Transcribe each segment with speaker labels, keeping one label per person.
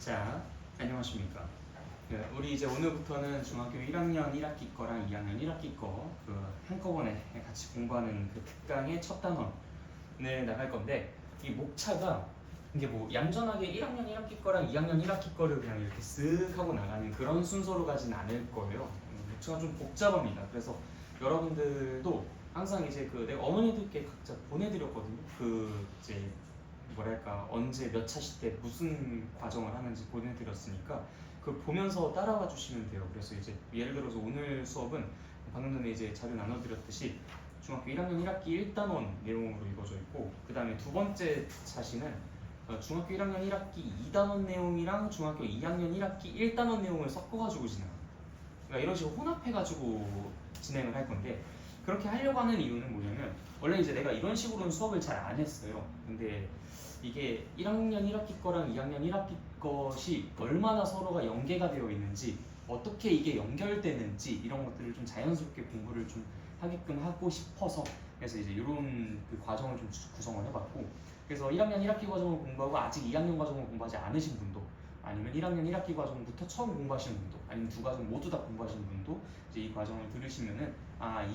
Speaker 1: 자, 안녕하십니까. 우리 이제 오늘부터는 중학교 1학년 1학기 거랑 2학년 1학기 거 한꺼번에 같이 공부하는 그 특강의 첫 단원을 나갈 건데, 이 목차가 이게 뭐 얌전하게 1학년 1학기 거랑 2학년 1학기 거를 그냥 이렇게 쓱 하고 나가는 그런 순서로 가진 않을 거예요. 목차가 좀 복잡합니다. 그래서 여러분들도 항상 이제 내가 어머니들께 각자 보내드렸거든요. 이제 뭐랄까 언제 몇 차시 때 무슨 과정을 하는지 보내드렸으니까 그 보면서 따라와 주시면 돼요. 그래서 이제 예를 들어서 오늘 수업은 방금 전에 이제 자료 나눠드렸듯이 중학교 1학년 1학기 1단원 내용으로 이루어져 있고, 그 다음에 두 번째 차시는 중학교 1학년 1학기 2단원 내용이랑 중학교 2학년 1학기 1단원 내용을 섞어가지고 진행합니다. 그러니까 이런 식으로 혼합해가지고 진행을 할 건데, 그렇게 하려고 하는 이유는 뭐냐면, 원래 이제 내가 이런 식으로는 수업을 잘 안 했어요. 근데 이게 1학년 1학기 거랑 2학년 1학기 것이 얼마나 서로가 연계가 되어 있는지, 어떻게 이게 연결되는지 이런 것들을 좀 자연스럽게 공부를 좀 하게끔 하고 싶어서, 그래서 이제 이런 그 과정을 좀 구성을 해봤고, 그래서 1학년 1학기 과정을 공부하고 아직 2학년 과정을 공부하지 않으신 분도, 아니면 1학년 1학기 과정부터 처음 공부하시는 분도, 아니면 두 과정 모두 다 공부하시는 분도 이제 이 과정을 들으시면은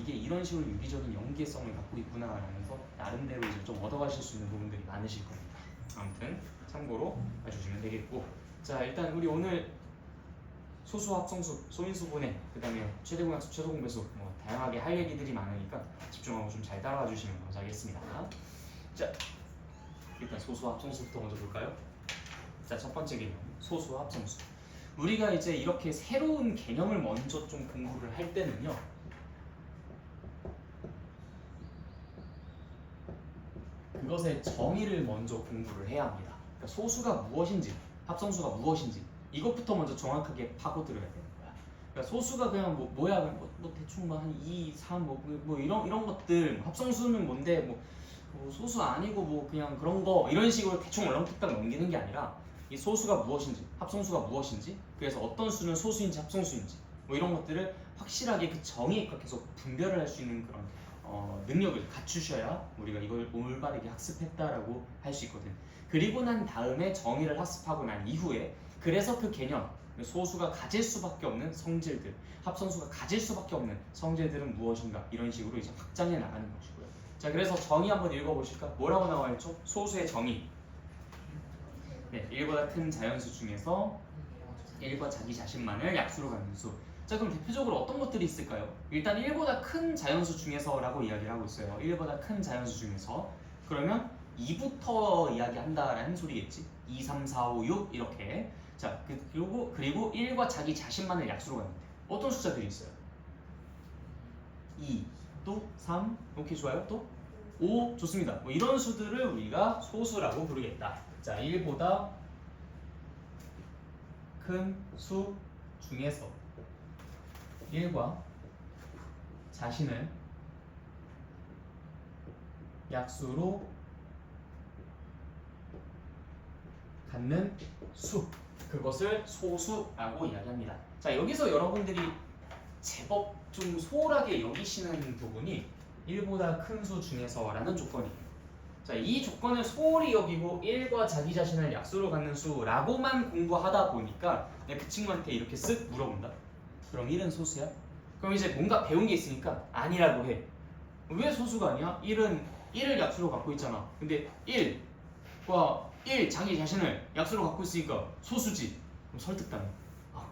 Speaker 1: 이게 이런 식으로 유기적인 연계성을 갖고 있구나라면서 나름대로 이제 좀 얻어가실 수 있는 부분들이 많으실 겁니다. 아무튼 참고로 봐주시면 되겠고, 자 일단 우리 오늘 소수, 합성수, 소인수분해, 그 다음에 최대공약수, 최소공배수 뭐 다양하게 할 얘기들이 많으니까 집중하고 좀 잘 따라와 주시면 감사하겠습니다. 자 일단 소수, 합성수부터 먼저 볼까요? 자 첫 번째 개념, 소수, 합성수. 우리가 이제 이렇게 새로운 개념을 먼저 좀 공부를 할 때는요, 그것의 정의를 먼저 공부를 해야 합니다. 그러니까 소수가 무엇인지, 합성수가 무엇인지 이것부터 먼저 정확하게 파고들어야 되는 거야. 그러니까 소수가 그냥 뭐야 뭐 대충 한 2, 3 뭐 이런 것들, 합성수는 뭔데 뭐 소수 아니고 뭐 그냥 그런 거 이런 식으로 대충 얼렁뚱땅 넘기는 게 아니라, 이 소수가 무엇인지, 합성수가 무엇인지, 그래서 어떤 수는 소수인지 합성수인지 뭐 이런 것들을 확실하게 그 정의에 계속 분별을 할 수 있는 그런 능력을 갖추셔야 우리가 이걸 올바르게 학습했다라고 할 수 있거든. 그리고 난 다음에 정의를 학습하고 난 이후에, 그래서 그 개념, 소수가 가질 수밖에 없는 성질들, 합성수가 가질 수밖에 없는 성질들은 무엇인가, 이런 식으로 이제 확장해 나가는 것이고요. 자, 그래서 정의 한번 읽어보실까? 뭐라고 나와 있죠? 소수의 정의. 네, 1보다 큰 자연수 중에서 1과 자기 자신만을 약수로 갖는 수. 자, 그럼 대표적으로 어떤 것들이 있을까요? 일단 1보다 큰 자연수 중에서 라고 이야기를 하고 있어요. 1보다 큰 자연수 중에서. 그러면 2부터 이야기한다라는 소리겠지. 2, 3, 4, 5, 6 이렇게. 자, 그리고 1과 자기 자신만을 약수로 갖는데 어떤 숫자들이 있어요? 2, 또 3, 오케이 좋아요. 또 5, 좋습니다. 뭐 이런 수들을 우리가 소수라고 부르겠다. 자, 1보다 큰 수 중에서 1과 자신을 약수로 갖는 수, 그것을 소수라고 이야기합니다. 자, 여기서 여러분들이 제법 좀 소홀하게 여기시는 부분이 1보다 큰 수 중에서라는 조건이에요. 자, 이 조건을 소홀히 여기고 1과 자기 자신을 약수로 갖는 수라고만 공부하다 보니까 그 친구한테 이렇게 쓱 물어본다. 그럼 1은 소수야? 그럼 이제 뭔가 배운 게 있으니까 아니라고 해. 왜 소수가 아니야? 1은 1을 약수로 갖고 있잖아. 근데 1과 1 자기 자신을 약수로 갖고 있으니까 소수지. 그럼 설득당해.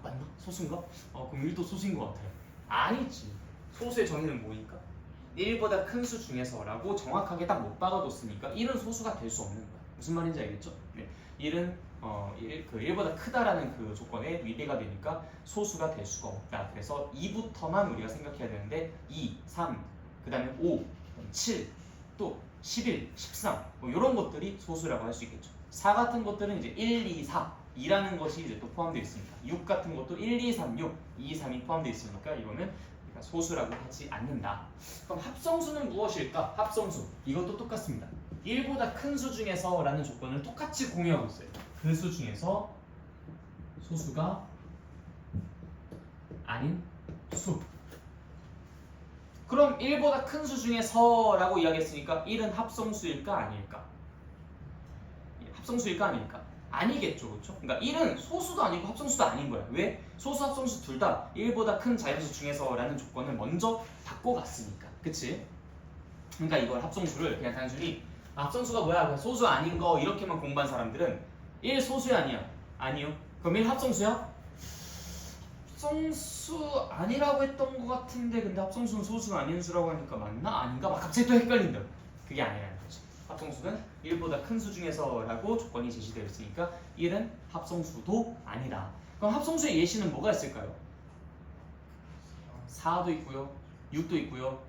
Speaker 1: 맞나? 소수인가? 그럼 1도 소수인 것 같아. 아니지. 소수의 정의는 뭐니까? 1보다 큰 수 중에서라고 정확하게 딱 못 박아뒀으니까 1은 소수가 될 수 없는 거야. 무슨 말인지 알겠죠? 네. 1은 1보다 크다라는 그 조건에 위배가 되니까 소수가 될 수가 없다. 그래서 2부터만 우리가 생각해야 되는데 2, 3, 그 다음에 5, 7, 또 11, 13 뭐 이런 것들이 소수라고 할 수 있겠죠. 4 같은 것들은 이제 1, 2, 4 2라는 것이 이제 또 포함되어 있습니다. 6 같은 것도 1, 2, 3, 6, 2, 3이 포함되어 있으니까 이거는 소수라고 하지 않는다. 그럼 합성수는 무엇일까? 합성수 이것도 똑같습니다. 1보다 큰 수 중에서 라는 조건을 똑같이 공유하고 있어요. 그 수 중에서 소수가 아닌 수. 그럼 1보다 큰 수 중에서 라고 이야기했으니까 1은 합성수일까 아닐까? 합성수일까 아닐까? 아니겠죠, 그렇죠? 그러니까 1은 소수도 아니고 합성수도 아닌 거야. 왜? 소수, 합성수 둘 다 1보다 큰 자연수 중에서라는 조건을 먼저 받고 갔으니까, 그치? 그러니까 이걸 합성수를 그냥 단순히 합성수가 뭐야? 그냥 소수 아닌 거 이렇게만 공부한 사람들은 1 소수야 아니야? 아니요. 그럼 1 합성수야? 합성수 아니라고 했던 것 같은데 근데 합성수는 소수가 아닌 수라고 하니까 맞나? 아닌가? 막 갑자기 또 헷갈린다. 그게 아니라는 거지. 합성수는 1보다 큰 수 중에서라고 조건이 제시되어 있으니까 1은 합성수도 아니다. 그럼 합성수의 예시는 뭐가 있을까요? 4도 있고요. 6도 있고요.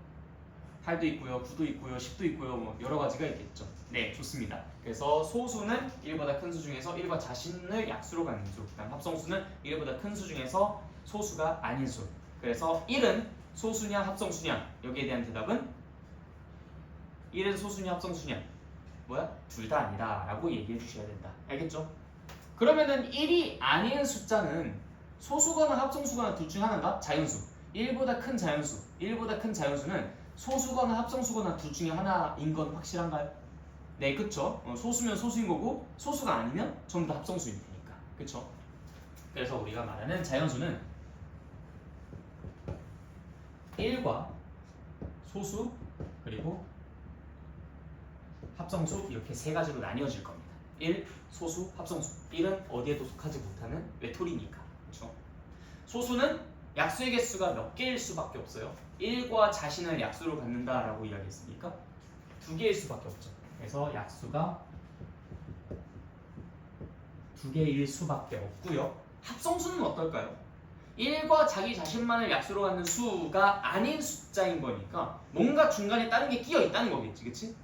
Speaker 1: 8도 있고요. 9도 있고요. 10도 있고요. 뭐 여러 가지가 있겠죠. 네, 좋습니다. 그래서 소수는 1보다 큰 수 중에서 1과 자신을 약수로 갖는 수. 그다음 합성수는 1보다 큰 수 중에서 소수가 아닌 수. 그래서 1은 소수냐 합성수냐? 여기에 대한 대답은 1은 소수냐 합성수냐? 뭐야? 둘 다 아니다 라고 얘기해 주셔야 된다. 알겠죠? 그러면은 1이 아닌 숫자는 소수거나 합성수거나 둘 중 하나인가? 자연수. 1보다 큰 자연수. 1보다 큰 자연수는 소수거나 합성수거나 둘 중에 하나인 건 확실한가요? 네, 그쵸? 소수면 소수인 거고 소수가 아니면 전부 다 합성수인 테니까. 그쵸? 그래서 우리가 말하는 자연수는 1과 소수 그리고 합성수 이렇게 세 가지로 나뉘어질 겁니다. 1, 소수, 합성수. 1은 어디에도 속하지 못하는 외톨이니까. 그렇죠? 소수는 약수의 개수가 몇 개일 수밖에 없어요. 1과 자신을 약수로 갖는다라고 이야기했으니까 2개일 수밖에 없죠. 그래서 약수가 2개일 수밖에 없고요. 합성수는 어떨까요? 1과 자기 자신만을 약수로 갖는 수가 아닌 숫자인 거니까 뭔가 중간에 다른 게 끼어 있다는 거겠지, 그치?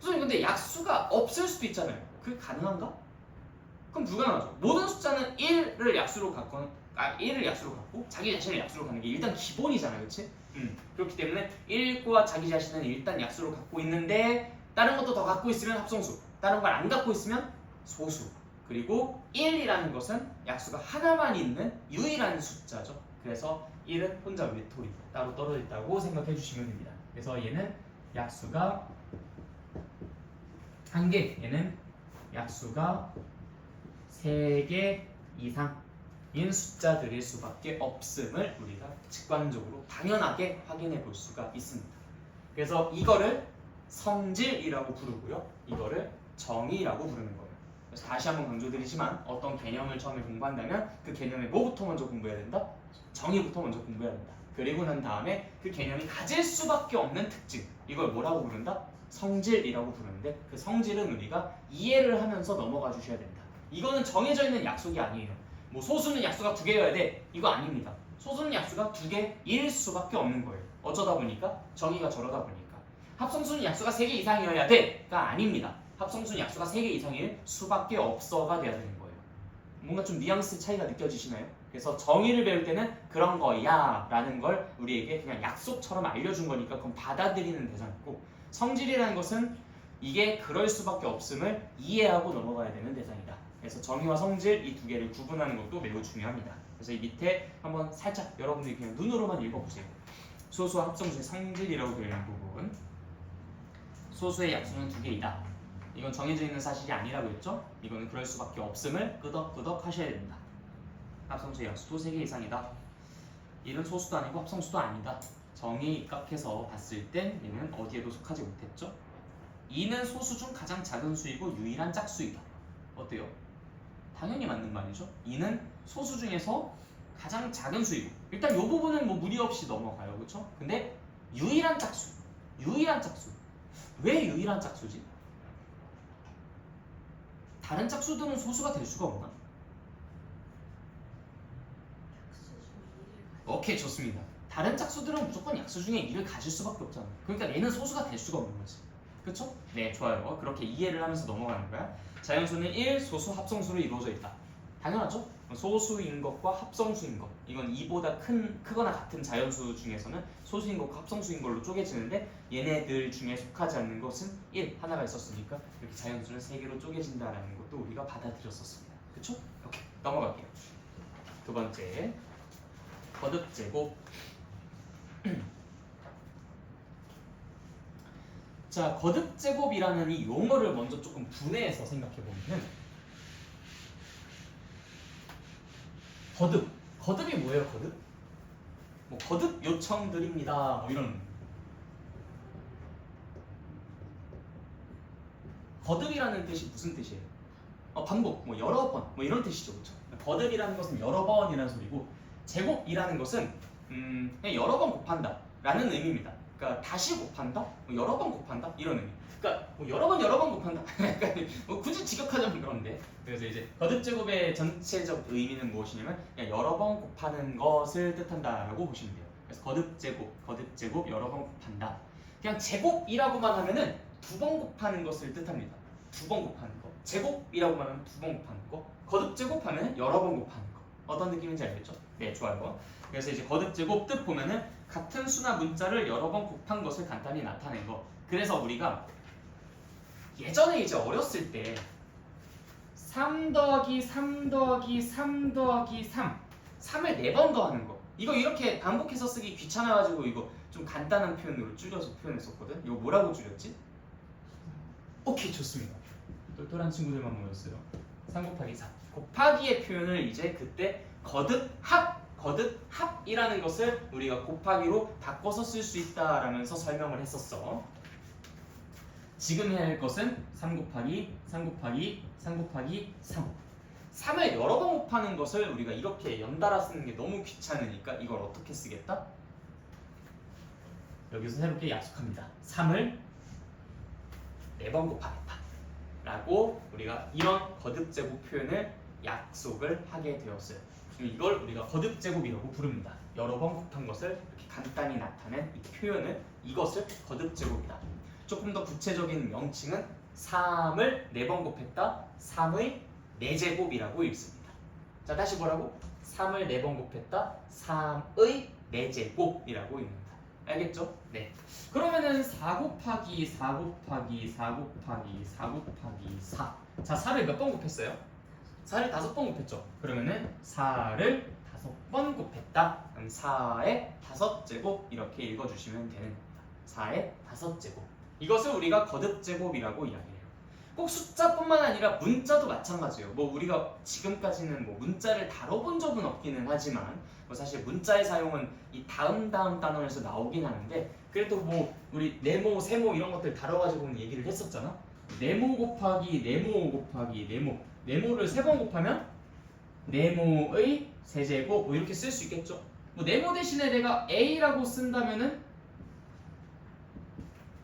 Speaker 1: 선생님 근데 약수가 없을 수도 있잖아요. 그게 가능한가? 그럼 불가능하죠. 모든 숫자는 1을 약수로 갖고 1을 약수로 갖고 자기 자신을 약수로 갖는 게 일단 기본이잖아요. 그치? 그렇기 때문에 1과 자기 자신은 일단 약수로 갖고 있는데 다른 것도 더 갖고 있으면 합성수, 다른 걸 안 갖고 있으면 소수. 그리고 1이라는 것은 약수가 하나만 있는 유일한 숫자죠. 그래서 1은 혼자 외톨이 따로 떨어져 있다고 생각해 주시면 됩니다. 그래서 얘는 약수가 1개, 얘는 약수가 3개 이상인 숫자들일 수밖에 없음을 우리가 직관적으로 당연하게 확인해 볼 수가 있습니다. 그래서 이거를 성질이라고 부르고요. 이거를 정의라고 부르는 거예요. 그래서 다시 한번 강조드리지만 어떤 개념을 처음에 공부한다면 그 개념의 뭐부터 먼저 공부해야 된다? 정의부터 먼저 공부해야 된다. 그리고 난 다음에 그 개념이 가질 수밖에 없는 특징, 이걸 뭐라고 부른다? 성질이라고 부르는데 그 성질은 우리가 이해를 하면서 넘어가 주셔야 된다. 이거는 정해져 있는 약속이 아니에요. 뭐 소수는 약수가 2개여야 돼. 이거 아닙니다. 소수는 약수가 2개일 수밖에 없는 거예요. 어쩌다 보니까 정의가 저러다 보니까. 합성수는 약수가 3개 이상이어야 돼가 아닙니다. 합성수는 약수가 3개 이상일 수밖에 없어가 돼야 되는 거예요. 뭔가 좀 뉘앙스 차이가 느껴지시나요? 그래서 정의를 배울 때는 그런 거야 라는 걸 우리에게 그냥 약속처럼 알려준 거니까 그건 받아들이는 대상이고, 성질이라는 것은 이게 그럴 수밖에 없음을 이해하고 넘어가야 되는 대상이다. 그래서 정의와 성질 이 두 개를 구분하는 것도 매우 중요합니다. 그래서 이 밑에 한번 살짝 여러분들이 그냥 눈으로만 읽어보세요. 소수와 합성수의 성질이라고 되어 있는 부분. 소수의 약수는 2개이다. 이건 정해져 있는 사실이 아니라고 했죠? 이거는 그럴 수밖에 없음을 끄덕끄덕 하셔야 됩니다. 합성수의 약수도 3개 이상이다. 1은 소수도 아니고 합성수도 아니다. 정의에 입각해서 봤을 땐 얘는 어디에도 속하지 못했죠? 2는 소수 중 가장 작은 수이고 유일한 짝수이다. 어때요? 당연히 맞는 말이죠. 2는 소수 중에서 가장 작은 수이고, 일단 이 부분은 뭐 무리 없이 넘어가요. 그렇죠? 근데 유일한 짝수. 유일한 짝수. 왜 유일한 짝수지? 다른 짝수들은 소수가 될 수가 없나? 오케이, 좋습니다. 다른 짝수들은 무조건 약수 중에 2를 가질 수밖에 없잖아. 그러니까 얘는 소수가 될 수가 없는 거지. 그쵸? 네, 좋아요. 그렇게 이해를 하면서 넘어가는 거야. 자연수는 1, 소수, 합성수로 이루어져 있다. 당연하죠? 소수인 것과 합성수인 것, 이건 2보다 크거나 같은 자연수 중에서는 소수인 것과 합성수인 걸로 쪼개지는데 얘네들 중에 속하지 않는 것은 1, 하나가 있었으니까 이렇게 자연수는 3개로 쪼개진다라는 것도 우리가 받아들였었습니다. 그쵸? 오케이, 넘어갈게요. 두 번째, 거듭제곱. 자, 거듭제곱이라는 이 용어를 먼저 조금 분해해서 생각해보면 거듭. 거듭이 뭐예요, 거듭? 뭐 거듭 요청드립니다. 뭐 이런. 거듭이라는 뜻이 무슨 뜻이에요? 반복, 뭐 여러 번, 뭐 이런 뜻이죠, 그렇죠? 거듭이라는 것은 여러 번이라는 소리고, 제곱이라는 것은 그냥 여러 번 곱한다라는 의미입니다. 그러니까 다시 곱한다, 뭐 여러 번 곱한다 이런 의미. 그러니까 뭐 여러 번 곱한다. 그러니까 뭐 굳이 직역하자면 그런데. 그래서 이제 거듭 제곱의 전체적 의미는 무엇이냐면 그냥 여러 번 곱하는 것을 뜻한다라고 보시면 돼요. 그래서 거듭 제곱 여러 번 곱한다. 그냥 제곱이라고만 하면은 두 번 곱하는 것을 뜻합니다. 두 번 곱하는 거. 제곱이라고만 하면 두 번 곱하는 거. 거듭 제곱하면 여러 번 곱하는 거. 어떤 느낌인지 알겠죠? 네, 좋아요. 그래서 이제 거듭 제곱 뜻 보면은 같은 수나 문자를 여러 번 곱한 것을 간단히 나타낸 거. 그래서 우리가 예전에 이제 어렸을 때 3 더하기 3 더하기 3 더하기 3 3을 4번 더하는 거, 이거 이렇게 반복해서 쓰기 귀찮아가지고 이거 좀 간단한 표현으로 줄여서 표현했었거든. 이거 뭐라고 줄였지? 오케이, 좋습니다. 똘똘한 친구들만 모였어요. 3 곱하기 4 곱하기의 표현을 이제 그때 거듭합이라는 것을 우리가 곱하기로 바꿔서 쓸 수 있다라면서 설명을 했었어. 지금 해야 할 것은 3 곱하기 3 곱하기 3 곱하기 3. 3을 여러 번 곱하는 것을 우리가 이렇게 연달아 쓰는 게 너무 귀찮으니까 이걸 어떻게 쓰겠다? 여기서 새롭게 약속합니다. 3을 4번 곱하겠다 라고 우리가 이런 거듭제곱 표현을 약속을 하게 되었어요. 이걸 우리가 거듭제곱이라고 부릅니다. 여러 번 곱한 것을 이렇게 간단히 나타낸 이 표현을, 이것을 거듭제곱이다. 조금 더 구체적인 명칭은 3을 4번 곱했다, 3의 4제곱이라고 읽습니다. 자, 다시 뭐라고? 3을 4번 곱했다, 3의 4제곱이라고 읽는다. 알겠죠? 네. 그러면은 4 곱하기 4 곱하기 4 곱하기 4 곱하기 4. 자, 4를 몇 번 곱했어요? 4를 5번 곱했죠. 그러면은 4를 5번 곱했다. 그럼 4의 5제곱 이렇게 읽어주시면 되는 겁니다. 4의 5제곱. 이것을 우리가 거듭제곱이라고 이야기해요. 꼭 숫자뿐만 아니라 문자도 마찬가지예요. 뭐 우리가 지금까지는 뭐 문자를 다뤄본 적은 없기는 하지만 뭐 사실 문자의 사용은 이 다음 단원에서 나오긴 하는데, 그래도 뭐 우리 네모, 세모 이런 것들 다뤄가지고는 얘기를 했었잖아. 네모 곱하기 네모 곱하기 네모를 3번 곱하면 네모의 세제곱 뭐 이렇게 쓸 수 있겠죠. 뭐 네모 대신에 내가 A라고 쓴다면은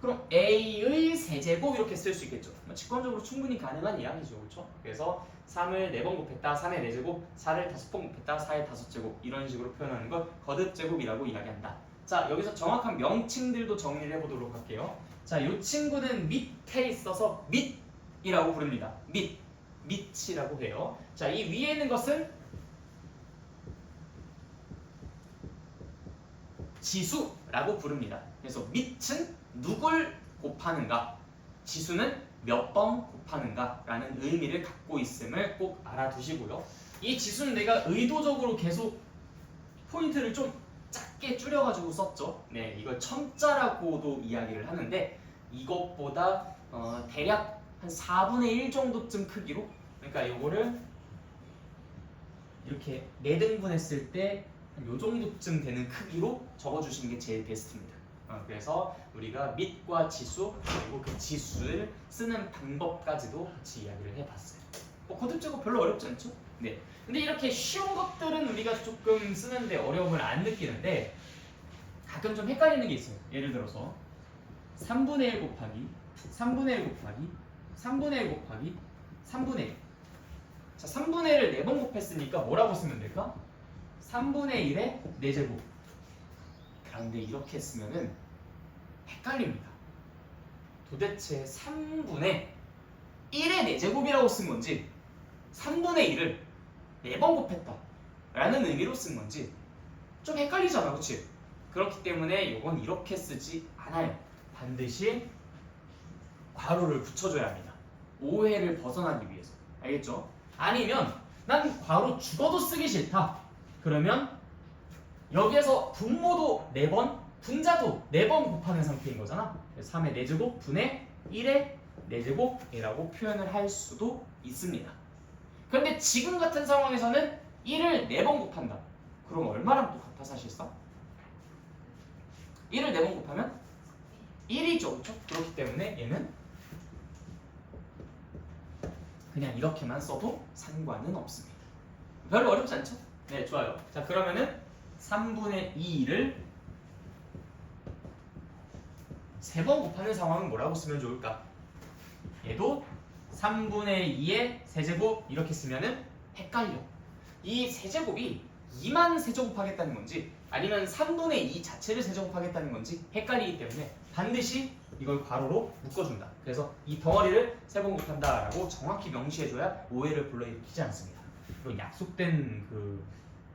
Speaker 1: 그럼 A의 세제곱 이렇게 쓸 수 있겠죠. 직관적으로 충분히 가능한 이야기죠. 그렇죠? 그래서 3을 4번 곱했다, 3의 4제곱, 4를 5번 곱했다, 4의 5제곱 이런 식으로 표현하는 걸 거듭제곱이라고 이야기한다. 자, 여기서 정확한 명칭들도 정리를 해보도록 할게요. 자, 이 친구는 밑에 있어서 밑이라고 부릅니다. 밑이라고 해요. 자, 이 위에 있는 것은 지수라고 부릅니다. 그래서 밑은 누굴 곱하는가, 지수는 몇 번 곱하는가 라는 의미를 갖고 있음을 꼭 알아두시고요. 이 지수는 내가 의도적으로 계속 포인트를 좀 작게 줄여가지고 썼죠. 네, 이걸 첨자라고도 이야기를 하는데 이것보다 대략 한 4분의 1 정도쯤 크기로, 그러니까 이거를 이렇게 4등분 했을 때 요 정도쯤 되는 크기로 적어주시는 게 제일 베스트입니다. 그래서 우리가 밑과 지수, 그리고 그 지수를 쓰는 방법까지도 같이 이야기를 해봤어요. 거듭제곱 별로 어렵지 않죠? 네. 근데 이렇게 쉬운 것들은 우리가 조금 쓰는데 어려움을 안 느끼는데 가끔 좀 헷갈리는 게 있어요. 예를 들어서 3분의 1 곱하기 3분의 1 곱하기 3분의 1 곱하기 3분의 1. 자, 3분의 1을 4번 곱했으니까 뭐라고 쓰면 될까? 3분의 1의 4제곱. 그런데 이렇게 쓰면은 헷갈립니다. 도대체 3분의 1의 4제곱이라고 쓴 건지 3분의 1을 4번 곱했다 라는 의미로 쓴 건지 좀 헷갈리잖아, 그치? 그렇기 때문에 이건 이렇게 쓰지 않아요. 반드시 괄호를 붙여줘야 합니다. 오해를 벗어나기 위해서. 알겠죠? 아니면 난 괄호 죽어도 쓰기 싫다. 그러면 여기에서 분모도 4번, 분자도 4번 곱하는 상태인 거잖아. 3의 4제곱 분의 1의 4제곱이라고 표현을 할 수도 있습니다. 그런데 지금 같은 상황에서는 1을 4번 곱한다. 그럼 얼마랑 똑같아 사실상? 1을 4번 곱하면 1이죠. 그렇죠? 그렇기 때문에 얘는 그냥 이렇게만 써도 상관은 없습니다. 별로 어렵지 않죠? 네, 좋아요. 자, 그러면은 3분의 2를 3번 곱하는 상황은 뭐라고 쓰면 좋을까? 얘도 3분의 2의 세제곱 이렇게 쓰면은 헷갈려. 이 세제곱이 2만 세제곱하겠다는 건지 아니면 3분의 2 자체를 세제곱하겠다는 건지 헷갈리기 때문에 반드시 이걸 괄호로 묶어준다. 그래서 이 덩어리를 3번 곱한다라고 정확히 명시해줘야 오해를 불러일으키지 않습니다. 이건 약속된 그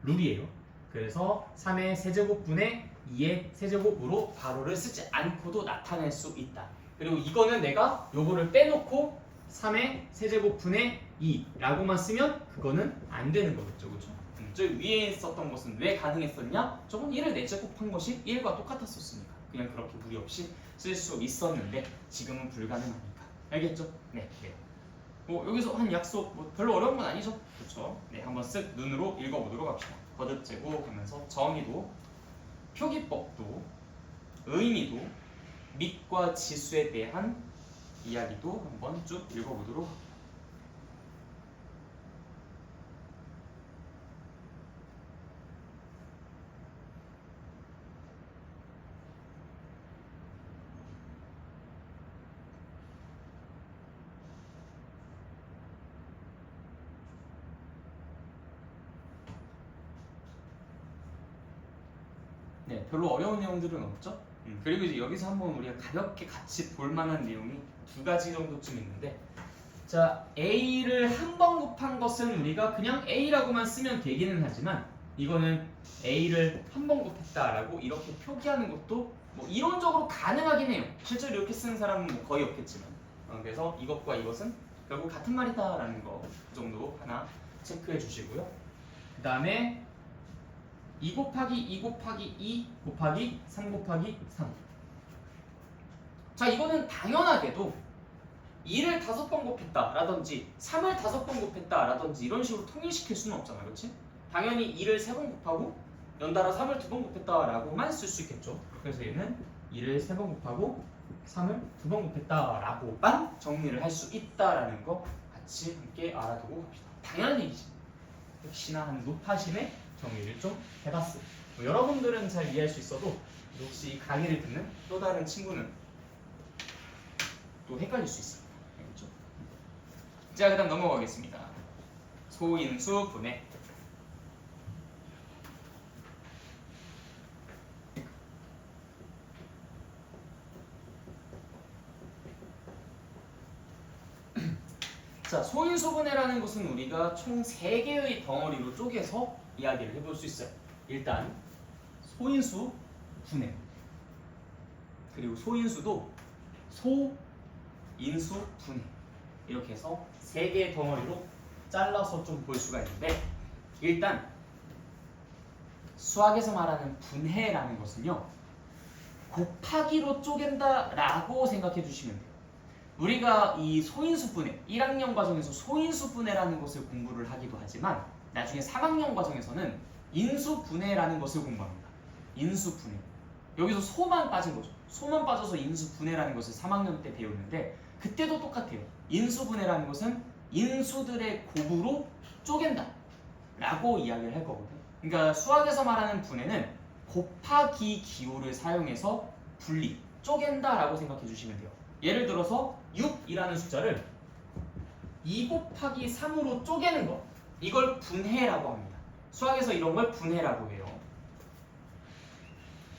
Speaker 1: 룰이에요. 그래서 3의 세제곱분의 2의 세제곱으로 괄호를 쓰지 않고도 나타낼 수 있다. 그리고 이거는 내가 요거를 빼놓고 3의 세제곱분의 2라고만 쓰면 그거는 안 되는 거겠죠. 그렇죠? 저 위에 있었던 것은 왜 가능했었냐? 저건 1을 4제곱한 것이 1과 똑같았었으니까 그냥 그렇게 무리 없이 쓸 수 있었는데 지금은 불가능하니까. 알겠죠? 네. 뭐 여기서 한 약속 뭐 별로 어려운 건 아니죠? 그렇죠? 네, 한번 쓱 눈으로 읽어보도록 합시다. 거듭제곱 하면서 정의도, 표기법도, 의미도, 밑과 지수에 대한 이야기도 한번 쭉 읽어보도록 합니다. 네, 별로 어려운 내용들은 없죠? 그리고 이제 여기서 한번 우리가 가볍게 같이 볼 만한 내용이 2가지 정도쯤 있는데, 자, A를 한 번 곱한 것은 우리가 그냥 A라고만 쓰면 되기는 하지만 이거는 A를 한 번 곱했다라고 이렇게 표기하는 것도 뭐 이론적으로 가능하긴 해요. 실제로 이렇게 쓰는 사람은 뭐 거의 없겠지만 그래서 이것과 이것은 결국 같은 말이다라는 거 정도 하나 체크해 주시고요. 그 다음에 2 곱하기 2 곱하기 2 곱하기 3 곱하기 3. 자, 이거는 당연하게도 2를 5번 곱했다 라든지 3을 5번 곱했다 라든지 이런 식으로 통일시킬 수는 없잖아. 그렇지? 당연히 2를 3번 곱하고 연달아 3을 2번 곱했다 라고만 쓸 수 있겠죠. 그래서 얘는 2를 3번 곱하고 3을 2번 곱했다 라고만 정리를 할 수 있다라는 거 같이 함께 알아두고 갑시다. 당연한 얘기지. 역시나 한 높아심에 정리를 좀 해봤어요. 뭐 여러분들은 잘 이해할 수 있어도 혹시 이 강의를 듣는 또 다른 친구는 또 헷갈릴 수 있습니다. 알겠죠? 자, 그 다음 넘어가겠습니다. 소인수 분해. 자, 소인수분해라는 것은 우리가 총 3개의 덩어리로 쪼개서 이야기를 해볼 수 있어요. 일단 소인수 분해, 그리고 소인수도 소인수 분해, 이렇게 해서 3개의 덩어리로 잘라서 좀 볼 수가 있는데, 일단 수학에서 말하는 분해라는 것은요, 곱하기로 쪼갠다 라고 생각해 주시면 돼요. 우리가 이 소인수분해, 1학년 과정에서 소인수분해라는 것을 공부를 하기도 하지만 나중에 3학년 과정에서는 인수분해라는 것을 공부합니다. 인수분해. 여기서 소만 빠진 거죠. 소만 빠져서 인수분해라는 것을 3학년 때 배우는데 그때도 똑같아요. 인수분해라는 것은 인수들의 곱으로 쪼갠다 라고 이야기를 할 거거든요. 그러니까 수학에서 말하는 분해는 곱하기 기호를 사용해서 분리, 쪼갠다 라고 생각해 주시면 돼요. 예를 들어서 6이라는 숫자를 2 곱하기 3으로 쪼개는 것, 이걸 분해라고 합니다. 수학에서 이런 걸 분해라고 해요.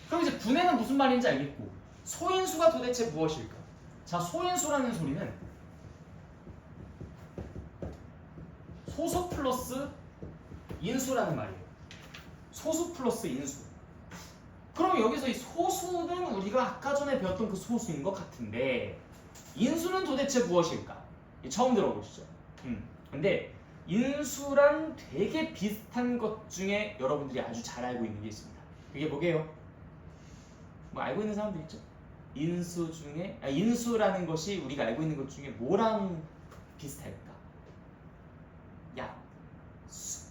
Speaker 1: 그럼 이제 분해는 무슨 말인지 알겠고, 소인수가 도대체 무엇일까? 자, 소인수라는 소리는 소수 플러스 인수라는 말이에요. 소수 플러스 인수. 그럼 여기서 이 소수는 우리가 아까 전에 배웠던 그 소수인 것 같은데 인수는 도대체 무엇일까? 처음 들어보시죠? 근데 인수랑 되게 비슷한 것 중에 여러분들이 아주 잘 알고 있는 게 있습니다. 그게 뭐게요? 뭐 알고 있는 사람도 있죠? 인수 중에 인수라는 것이 우리가 알고 있는 것 중에 뭐랑 비슷할까? 야, 수.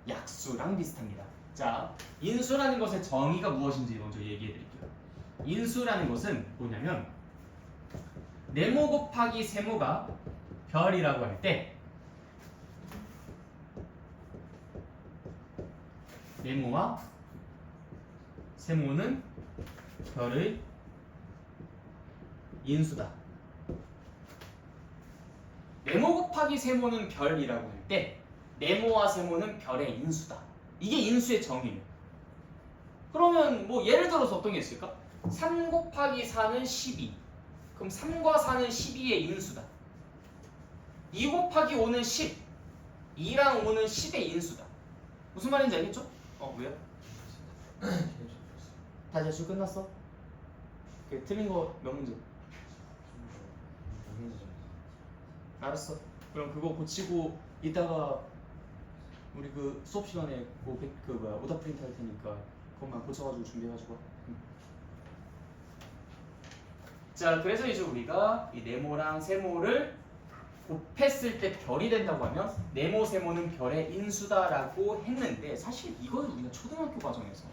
Speaker 1: 약수랑 비슷합니다. 자, 인수라는 것의 정의가 무엇인지 먼저 얘기해 드릴게요. 인수라는 것은 뭐냐면 네모 곱하기 세모가 별이라고 할 때 네모와 세모는 별의 인수다. 네모 곱하기 세모는 별이라고 할 때 네모와 세모는 별의 인수다. 이게 인수의 정의예요. 그러면 뭐 예를 들어서 어떤 게 있을까? 3 곱하기 4는 12. 그럼 3과 4는 12의 인수다. 2 곱하기 5는 10. 2랑 5는 10의 인수다. 무슨 말인지 알겠죠? 왜요? 다 제출 끝났어? 틀린 거 몇 문제? 알았어. 그럼 그거 고치고 이따가 우리 그 수업 시간에 오답 프린트 할 테니까 그것만 고쳐가지고 준비해가지고 와. 자, 그래서 이제 우리가 이 네모랑 세모를 곱했을 때 별이 된다고 하면 네모 세모는 별의 인수다라고 했는데 사실 이거는 우리가 초등학교 과정에서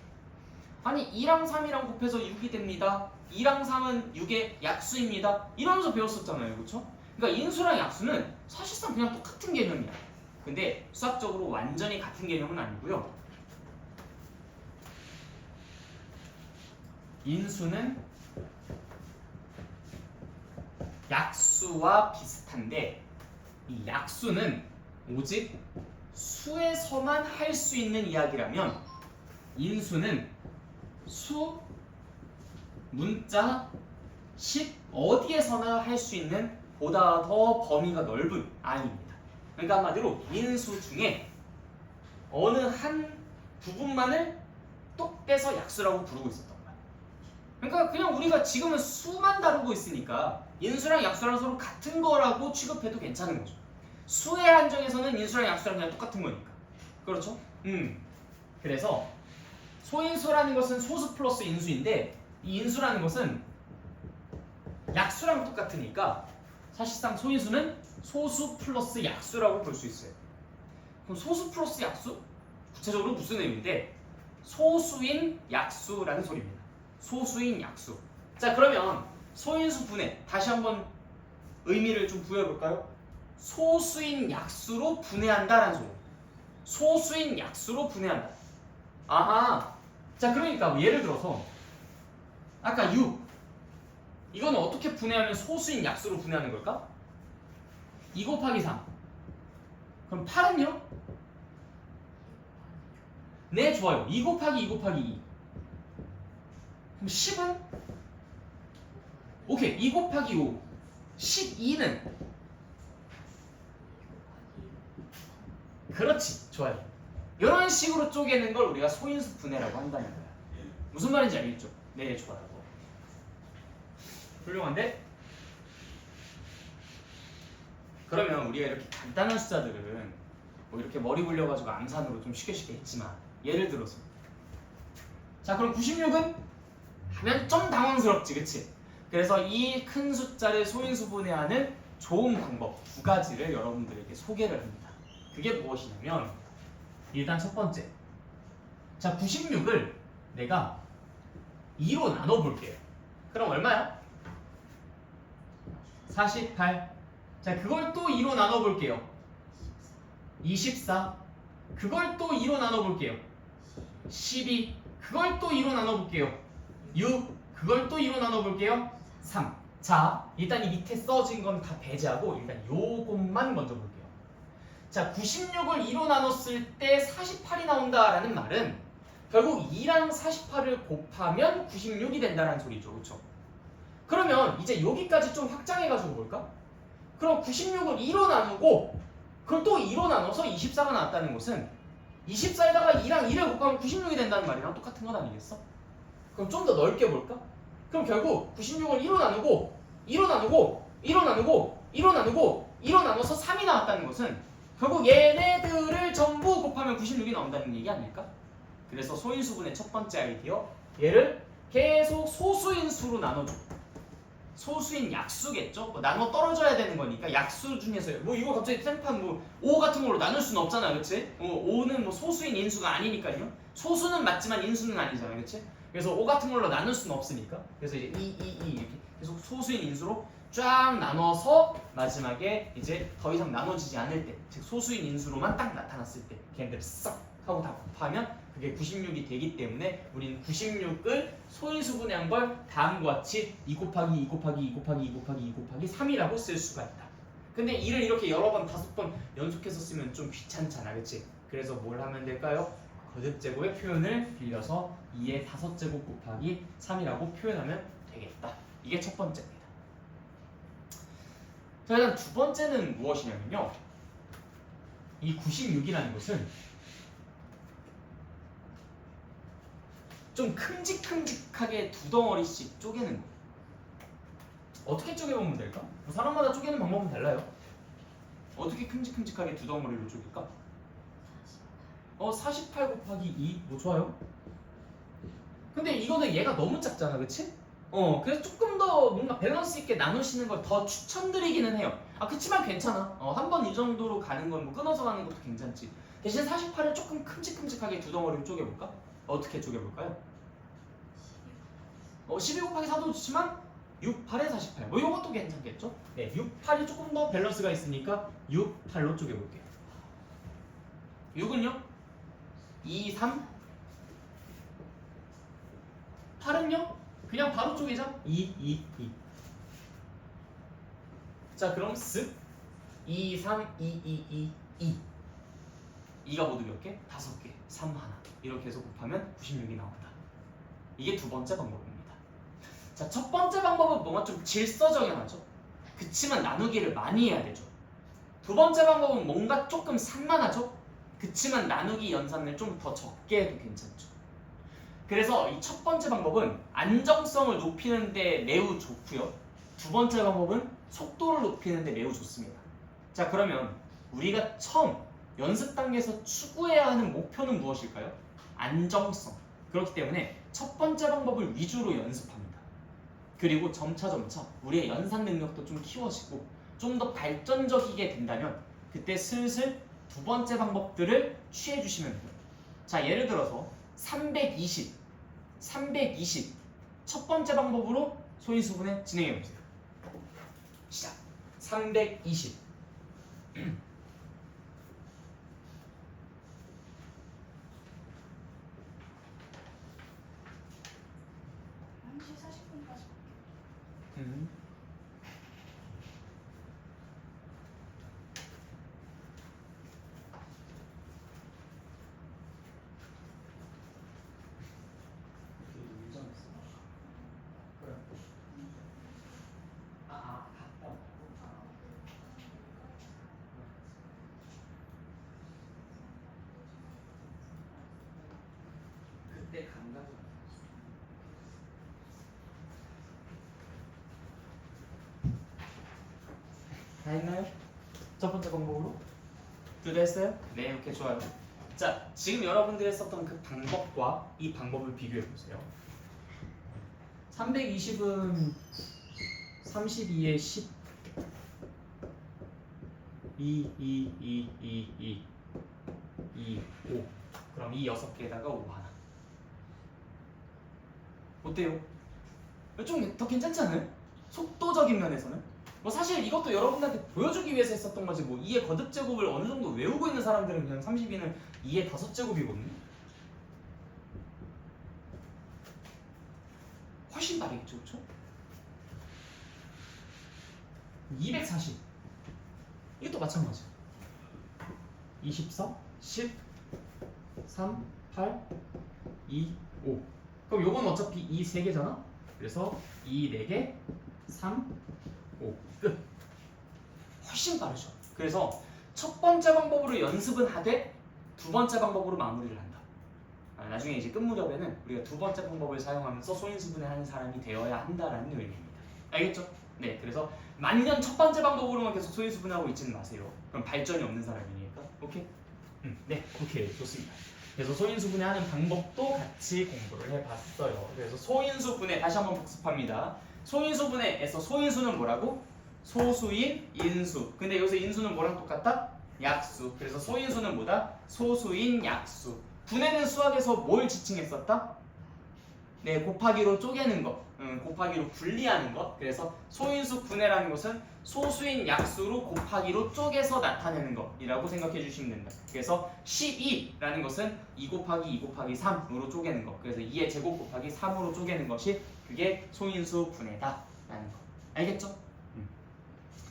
Speaker 1: 아니 2랑 3이랑 곱해서 6이 됩니다. 2랑 3은 6의 약수입니다. 이러면서 배웠었잖아요. 그렇죠? 그러니까 인수랑 약수는 사실상 그냥 똑같은 개념이야. 근데 수학적으로 완전히 같은 개념은 아니고요. 인수는 약수와 비슷한데 이 약수는 오직 수에서만 할 수 있는 이야기라면 인수는 수, 문자, 식 어디에서나 할 수 있는 보다 더 범위가 넓은 아이입니다. 그러니까 한마디로 인수 중에 어느 한 부분만을 똑 떼서 약수라고 부르고 있었던 거야. 그러니까 그냥 우리가 지금은 수만 다루고 있으니까 인수랑 약수랑 서로 같은 거라고 취급해도 괜찮은 거죠. 수의 한정에서는 인수랑 약수랑 그냥 똑같은 거니까. 그렇죠? 그래서 소인수라는 것은 소수 플러스 인수인데 이 인수라는 것은 약수랑 똑같으니까 사실상 소인수는 소수 플러스 약수라고 볼 수 있어요. 그럼 소수 플러스 약수? 구체적으로 무슨 의미인데 소수인 약수라는 소리입니다. 소수인 약수. 자, 그러면 소인수 분해 다시 한번 의미를 좀 부여해볼까요? 소수인 약수로 분해한다라는 소리. 소수인 약수로 분해한다. 아하. 자, 그러니까 예를 들어서 아까 6 이거는 어떻게 분해하면 소수인 약수로 분해하는 걸까? 2 곱하기 3 그럼 8은요? 네, 좋아요. 2 곱하기 2 곱하기 2 그럼 10은? 오케이. 2 곱하기 5 12는? 그렇지. 좋아요. 이런 식으로 쪼개는 걸 우리가 소인수 분해라고 한다는 거야. 무슨 말인지 알겠죠? 네, 좋아요. 훌륭한데? 그러면 우리가 이렇게 간단한 숫자들은 뭐 이렇게 머리 굴려가지고 암산으로 좀 쉽게 했지만 예를 들어서 자, 그럼 96은? 하면 좀 당황스럽지, 그치? 그래서 이 큰 숫자를 소인수 분해하는 좋은 방법 두 가지를 여러분들에게 소개를 합니다. 그게 무엇이냐면 일단 첫 번째, 자 96을 내가 2로 나눠볼게요. 그럼 얼마야? 48. 자, 그걸 또 2로 나눠볼게요. 24. 그걸 또 2로 나눠볼게요. 12. 그걸 또 2로 나눠볼게요. 6. 그걸 또 2로 나눠볼게요. 3. 자, 일단 이 밑에 써진 건 다 배제하고 일단 요것만 먼저 볼게요. 자, 96을 2로 나눴을 때 48이 나온다라는 말은 결국 2랑 48을 곱하면 96이 된다는 소리죠. 그렇죠? 그러면 이제 여기까지 좀 확장해가지고 볼까? 그럼 96을 2로 나누고 그걸 또 2로 나눠서 24가 나왔다는 것은 24에다가 2랑 2를 곱하면 96이 된다는 말이랑 똑같은 건 아니겠어? 그럼 좀 더 넓게 볼까? 그럼 결국 96을 2로 나누고 2로 나누고 2로 나누고 2로 나누고 2로 나눠서 3이 나왔다는 것은 결국 얘네들을 전부 곱하면 96이 나온다는 얘기 아닐까? 그래서 소인수분의 첫 번째 아이디어, 얘를 계속 소수인수로 나눠줘. 소수인 약수겠죠? 뭐 나눠 떨어져야 되는 거니까 약수 중에서요. 뭐 이거 갑자기 생판 뭐 5 같은 걸로 나눌 수는 없잖아, 그렇지? 5는 뭐 소수인 인수가 아니니까요. 소수는 맞지만 인수는 아니잖아, 그렇지? 그래서 5 같은 걸로 나눌 수는 없으니까. 그래서 이제 2 이렇게 계속 소수인 인수로 쫙 나눠서 마지막에 이제 더 이상 나눠지지 않을 때, 즉 소수인 인수로만 딱 나타났을 때 걔네들 싹 하고 다 곱하면 그게 96이 되기 때문에 우리는 96을 소인수분해한 걸 다음과 같이 2 곱하기 2 곱하기 2 곱하기 2 곱하기 2 곱하기 3이라고 쓸 수가 있다. 근데 2를 이렇게 여러 번 5번 연속해서 쓰면 좀 귀찮잖아, 그치? 그래서 뭘 하면 될까요? 거듭제곱의 표현을 빌려서 2의 5제곱 곱하기 3이라고 표현하면 되겠다. 이게 첫 번째입니다. 자, 일단 두 번째는 무엇이냐면요. 이 96이라는 것은 좀 큼직큼직하게 두 덩어리씩 쪼개는 거예요. 어떻게 쪼개보면 될까? 사람마다 쪼개는 방법은 달라요. 어떻게 큼직큼직하게 두 덩어리로 쪼갤까? 48 곱하기 2, 뭐 좋아요. 근데 이거는 얘가 너무 작잖아, 그치? 그래서 조금 더 뭔가 밸런스 있게 나누시는 걸 더 추천드리기는 해요. 그치만 괜찮아. 한 번 이 정도로 가는 건 뭐 끊어서 가는 것도 괜찮지. 대신 48을 조금 큼직큼직하게 두 덩어리로 쪼개볼까? 어떻게 쪼개볼까요? 12 곱하기 4도 좋지만 6, 8에 48. 뭐 이것도 괜찮겠죠? 네, 6, 8이 조금 더 밸런스가 있으니까 6, 8로 쪼개볼게요. 6은요? 2, 3. 8은요? 그냥 바로 쪼개자. 2, 2, 2. 자, 그럼 쓱 2, 3, 2, 2, 2, 2. 2가 모두 몇 개? 5개. 3 하나. 이렇게 해서 곱하면 96이 나온다. 이게 두 번째 방법입니다. 자, 첫 번째 방법은 뭔가 좀 질서정연하죠. 그치만 나누기를 많이 해야 되죠. 두 번째 방법은 뭔가 조금 산만하죠. 그치만 나누기 연산을 좀 더 적게 해도 괜찮죠. 그래서 이 첫 번째 방법은 안정성을 높이는 데 매우 좋고요. 두 번째 방법은 속도를 높이는 데 매우 좋습니다. 자, 그러면 우리가 처음 연습 단계에서 추구해야 하는 목표는 무엇일까요? 안정성. 그렇기 때문에 첫 번째 방법을 위주로 연습합니다. 그리고 점차 우리의 연산 능력도 좀 키워지고 좀 더 발전적이게 된다면 그때 슬슬 두 번째 방법들을 취해 주시면 돼요. 자, 예를 들어서 320 첫 번째 방법으로 소인수분해 진행해 보세요. 시작. 320 그때 감각을 다 했나요? 첫 번째 방법으로? 둘 다 했어요? 네, 이렇게 좋아요. 자, 지금 여러분들이 썼던 그 방법과 이 방법을 비교해 보세요. 320은 32에 10 2, 5. 그럼 이 6개에다가 5 하나. 어때요? 좀 더 괜찮지 않아요? 속도적인 면에서는? 뭐 사실 이것도 여러분들한테 보여주기 위해서 했었던 거지, 뭐 2의 거듭제곱을 어느 정도 외우고 있는 사람들은 그냥 32는 2의 5제곱이거든요. 훨씬 다르겠죠, 그쵸? 240 이것도 마찬가지. 24, 10, 3, 8, 2, 5. 그럼 요건 어차피 이 3개잖아? 그래서 2, 4개, 3, 5. 끝. 훨씬 빠르죠. 그래서 첫 번째 방법으로 연습은 하되 두 번째 방법으로 마무리를 한다. 나중에 이제 끝 무렵에는 우리가 두 번째 방법을 사용하면서 소인수분해 하는 사람이 되어야 한다라는 의미입니다. 알겠죠? 네, 그래서 만년 첫 번째 방법으로만 계속 소인수분해하고 있지는 마세요. 그럼 발전이 없는 사람이니까. 오케이? 네, 오케이, 좋습니다. 그래서 소인수분해하는 방법도 같이 공부를 해봤어요. 그래서 소인수분해 다시 한번 복습합니다. 소인수분해에서 소인수는 뭐라고? 소수인 인수. 근데 여기서 인수는 뭐랑 똑같다? 약수. 그래서 소인수는 뭐다? 소수인 약수. 분해는 수학에서 뭘 지칭했었다? 네, 곱하기로 쪼개는 것. 곱하기로 분리하는 것. 그래서 소인수 분해라는 것은 소수인 약수로 곱하기로 쪼개서 나타내는 것이라고 생각해 주시면 된다. 그래서 12라는 것은 2 곱하기 2 곱하기 3으로 쪼개는 것. 그래서 2의 제곱 곱하기 3으로 쪼개는 것이 그게 소인수 분해다라는 거. 알겠죠?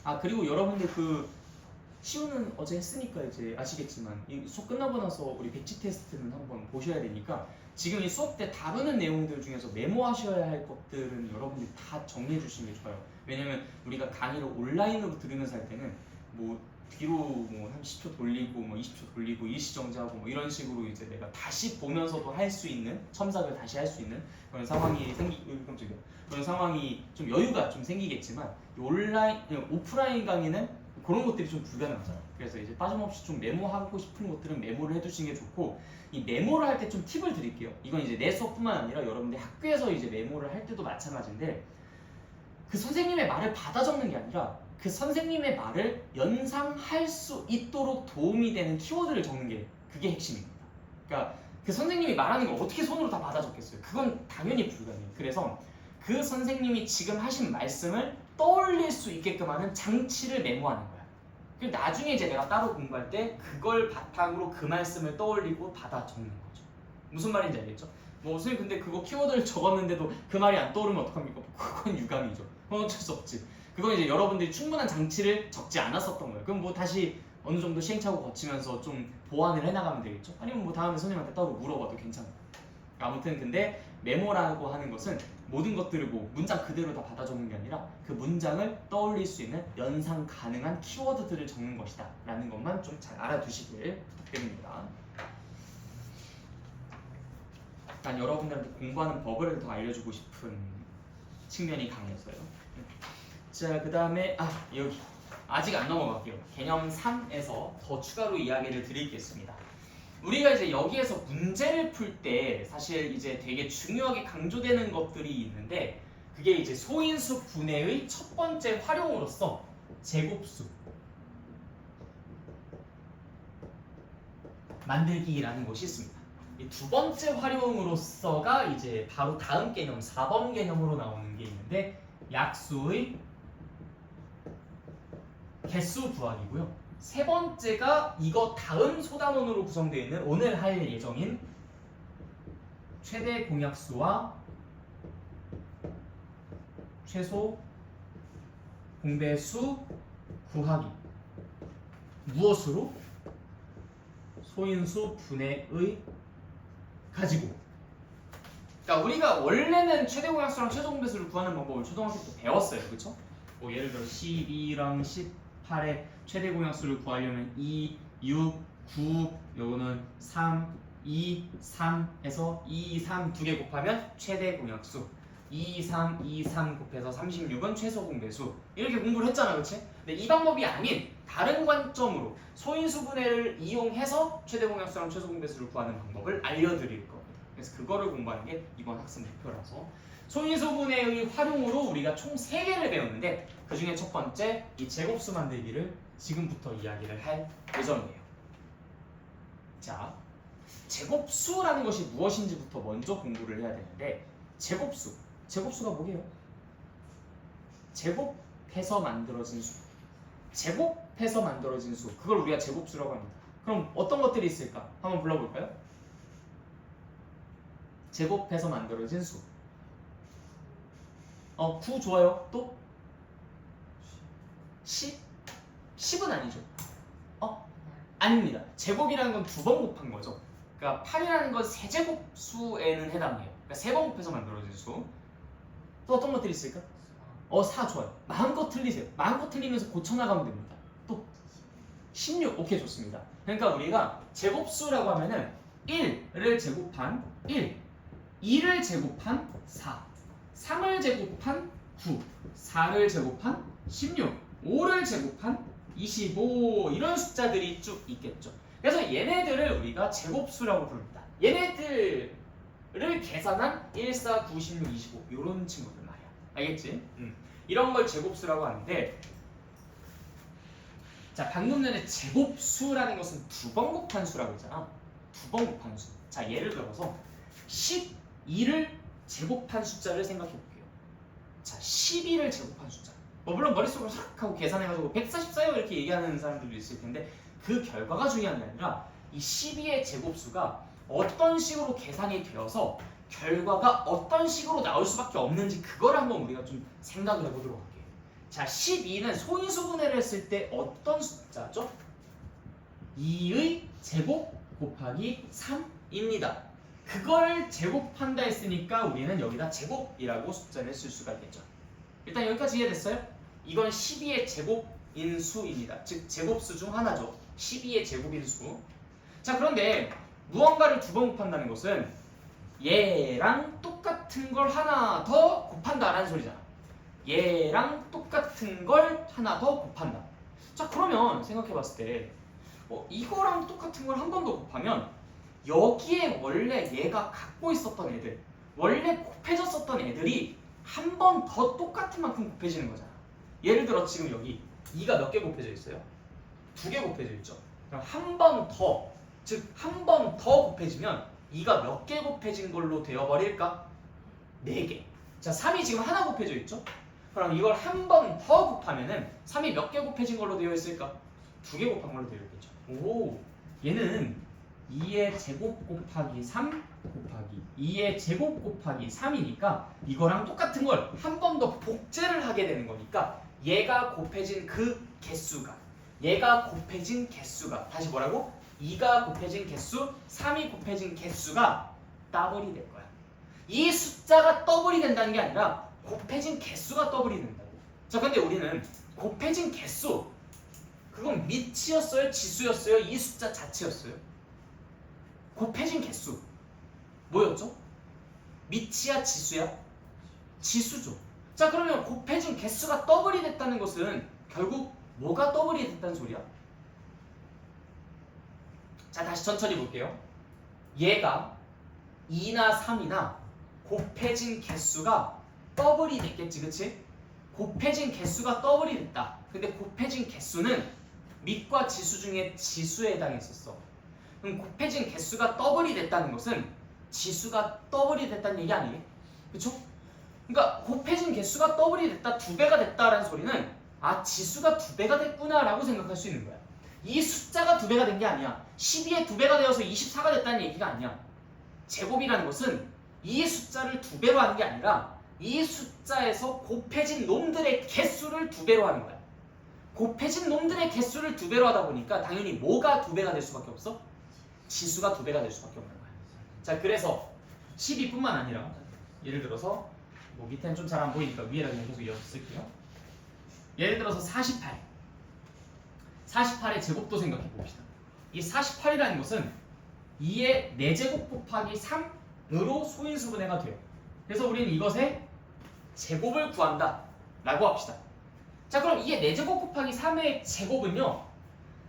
Speaker 1: 아, 그리고 여러분들 그 시우는 어제 했으니까 이제 아시겠지만 이 수업 끝나고 나서 우리 백지 테스트는 한번 보셔야 되니까 지금 이 수업 때 다루는 내용들 중에서 메모하셔야 할 것들은 여러분들이 다 정리해 주시는 게 좋아요. 왜냐면 우리가 강의를 온라인으로 들으면서 할 때는 뭐 뒤로 뭐 한 10초 돌리고 뭐 20초 돌리고 일시정지하고 뭐 이런 식으로 이제 내가 다시 보면서도 할 수 있는 첨삭을 다시 할 수 있는 그런 상황이 깜짝이야. 그런 상황이 좀 여유가 좀 생기겠지만 온라인 오프라인 강의는 그런 것들이 좀 불가능하잖아요. 그래서 이제 빠짐없이 좀 메모하고 싶은 것들은 메모를 해두시는 게 좋고 이 메모를 할 때 좀 팁을 드릴게요. 이건 이제 내 수업뿐만 아니라 여러분들 학교에서 이제 메모를 할 때도 마찬가지인데 그 선생님의 말을 받아 적는 게 아니라 그 선생님의 말을 연상할 수 있도록 도움이 되는 키워드를 적는 게 그게 핵심입니다. 그러니까 그 선생님이 말하는 걸 어떻게 손으로 다 받아 적겠어요? 그건 당연히 불가능해요. 그래서 그 선생님이 지금 하신 말씀을 떠올릴 수 있게끔 하는 장치를 메모하는 거야. 그리고 나중에 이제 내가 따로 공부할 때 그걸 바탕으로 그 말씀을 떠올리고 받아 적는 거죠. 무슨 말인지 알겠죠? 뭐 선생님 근데 그거 키워드를 적었는데도 그 말이 안 떠오르면 어떡합니까? 그건 유감이죠. 그건 어쩔 수 없지. 그건 이제 여러분들이 충분한 장치를 적지 않았었던 거예요. 그럼 뭐 다시 어느 정도 시행착오 거치면서 좀 보완을 해나가면 되겠죠? 아니면 뭐 다음에 선생님한테 따로 물어봐도 괜찮아요. 아무튼 근데 메모라고 하는 것은 모든 것들을 뭐 문장 그대로 다 받아 적는 게 아니라 그 문장을 떠올릴 수 있는 연상 가능한 키워드들을 적는 것이다 라는 것만 좀 잘 알아두시길 부탁드립니다. 난 여러분들한테 공부하는 법을 더 알려주고 싶은 측면이 강해서요. 자, 그 다음에 여기 아직 안 넘어갈게요. 개념 3에서 더 추가로 이야기를 드리겠습니다. 우리가 이제 여기에서 문제를 풀 때 사실 이제 되게 중요하게 강조되는 것들이 있는데 그게 이제 소인수 분해의 첫 번째 활용으로서 제곱수 만들기라는 것이 있습니다. 이 두 번째 활용으로서가 이제 바로 다음 개념 4번 개념으로 나오는 게 있는데 약수의 개수 구하기고요. 세 번째가 이거 다음 소단원으로 구성되어 있는 오늘 할 예정인 최대 공약수와 최소 공배수 구하기. 무엇으로? 소인수 분해의 가지고. 그러니까 우리가 원래는 최대 공약수랑 최소 공배수를 구하는 방법을 초등학교 때 배웠어요. 그렇죠? 뭐 예를 들어 12랑 18의 최대 공약수를 구하려면 2, 6, 9, 요거는 3, 2, 3에서 2, 3 두 개 곱하면 최대 공약수 2, 3, 2, 3 곱해서 36은 최소 공배수 이렇게 공부를 했잖아. 그렇지? 근데 이 방법이 아닌 다른 관점으로 소인수 분해를 이용해서 최대 공약수랑 최소 공배수를 구하는 방법을 알려드릴 겁니다. 그래서 그거를 공부하는 게 이번 학습 목표라서 소인수 분해의 활용으로 우리가 총 3개를 배웠는데 그 중에 첫 번째 이 제곱수 만들기를 지금부터 이야기를 할 예정이에요. 자, 제곱수라는 것이 무엇인지부터 먼저 공부를 해야 되는데 제곱수가 뭐예요? 제곱해서 만들어진 수. 제곱해서 만들어진 수. 그걸 우리가 제곱수라고 합니다. 그럼 어떤 것들이 있을까? 한번 불러볼까요? 제곱해서 만들어진 수. 9 좋아요. 또? 10? 10은 아니죠. 아닙니다. 제곱이라는 건 2번 곱한 거죠. 그러니까 8이라는 건 세제곱수에는 해당해요. 그러니까 3번 곱해서 만들어진 수. 또 어떤 것들이 있을까? 4 좋아요. 마음껏 틀리세요. 마음껏 틀리면서 고쳐나가면 됩니다. 또 16. 오케이, 좋습니다. 그러니까 우리가 제곱수라고 하면은 1을 제곱한 1, 2를 제곱한 4, 3을 제곱한 9, 4를 제곱한 16, 5를 제곱한 25 이런 숫자들이 쭉 있겠죠. 그래서 얘네들을 우리가 제곱수라고 부릅니다. 얘네들을 계산한 1, 4, 9, 16, 25 이런 친구들 말이야. 알겠지? 이런 걸 제곱수라고 하는데, 자, 방금 전에 제곱수라는 것은 두 번 곱한 수라고 했잖아. 두 번 곱한 수. 자, 예를 들어서 12를 제곱한 숫자를 생각해 볼게요. 자, 12를 제곱한 숫자. 물론 머릿속으로 싹 하고 계산해가지고 144요 이렇게 얘기하는 사람들도 있을 텐데, 그 결과가 중요한 게 아니라 이 12의 제곱수가 어떤 식으로 계산이 되어서 결과가 어떤 식으로 나올 수밖에 없는지, 그걸 한번 우리가 좀 생각을 해보도록 할게요. 자, 12는 소인수분해를 했을 때 어떤 숫자죠? 2의 제곱 곱하기 3입니다. 그걸 제곱한다 했으니까 우리는 여기다 제곱이라고 숫자를 쓸 수가 있겠죠. 일단 여기까지 이해됐어요? 이건 12의 제곱인 수입니다. 즉 제곱수 중 하나죠. 12의 제곱인 수. 자, 그런데 무언가를 두 번 곱한다는 것은 얘랑 똑같은 걸 하나 더 곱한다라는 소리잖아. 얘랑 똑같은 걸 하나 더 곱한다. 자, 그러면 생각해봤을 때 이거랑 똑같은 걸 한 번 더 곱하면 여기에 원래 얘가 갖고 있었던 애들, 원래 곱해졌었던 애들이 한 번 더 똑같은 만큼 곱해지는 거잖아. 예를 들어 지금 여기 2가 몇 개 곱해져 있어요? 2개 곱해져 있죠. 그럼 한 번 더, 즉 한 번 더 곱해지면 2가 몇 개 곱해진 걸로 되어버릴까? 4개. 자, 3이 지금 하나 곱해져 있죠? 그럼 이걸 한 번 더 곱하면은 3이 몇 개 곱해진 걸로 되어 있을까? 2개 곱한 걸로 되어 있겠죠. 오, 얘는 2의 제곱 곱하기 3 곱하기 2의 제곱 곱하기 3이니까 이거랑 똑같은 걸 한 번 더 복제를 하게 되는 거니까 얘가 곱해진 그 개수가, 얘가 곱해진 개수가, 다시 뭐라고? 2가 곱해진 개수, 3이 곱해진 개수가 더블이 될 거야. 이 숫자가 더블이 된다는 게 아니라 곱해진 개수가 더블이 된다고. 자, 근데 우리는 곱해진 개수, 그건 밑이었어요? 지수였어요? 이 숫자 자체였어요? 곱해진 개수 뭐였죠? 밑이야? 지수야? 지수죠. 자, 그러면 곱해진 개수가 더블이 됐다는 것은 결국 뭐가 더블이 됐다는 소리야? 자, 다시 천천히 볼게요. 얘가 2나 3이나 곱해진 개수가 더블이 됐겠지, 그치? 곱해진 개수가 더블이 됐다. 근데 곱해진 개수는 밑과 지수 중에 지수에 해당했었어. 그럼 곱해진 개수가 더블이 됐다는 것은 지수가 더블이 됐다는 얘기 아니에요? 그쵸? 그러니까 곱해진 개수가 더블이 됐다, 2배가 됐다라는 소리는 지수가 2배가 됐구나 라고 생각할 수 있는 거야. 이 숫자가 2배가 된 게 아니야. 12의 2배가 되어서 24가 됐다는 얘기가 아니야. 제곱이라는 것은 이 숫자를 2배로 하는 게 아니라 이 숫자에서 곱해진 놈들의 개수를 2배로 하는 거야. 곱해진 놈들의 개수를 2배로 하다 보니까 당연히 뭐가 2배가 될 수밖에 없어? 지수가 2배가 될 수밖에 없는 거야. 자, 그래서 12뿐만 아니라 예를 들어서 밑에는 좀 잘 안 보이니까 위에다 그냥 계속 이어서 쓸게요. 예를 들어서 48의 제곱도 생각해 봅시다. 이 48이라는 것은 2의 4제곱 곱하기 3으로 소인수분해가 돼요. 그래서 우리는 이것의 제곱을 구한다 라고 합시다. 자, 그럼 2의 4제곱 곱하기 3의 제곱은요,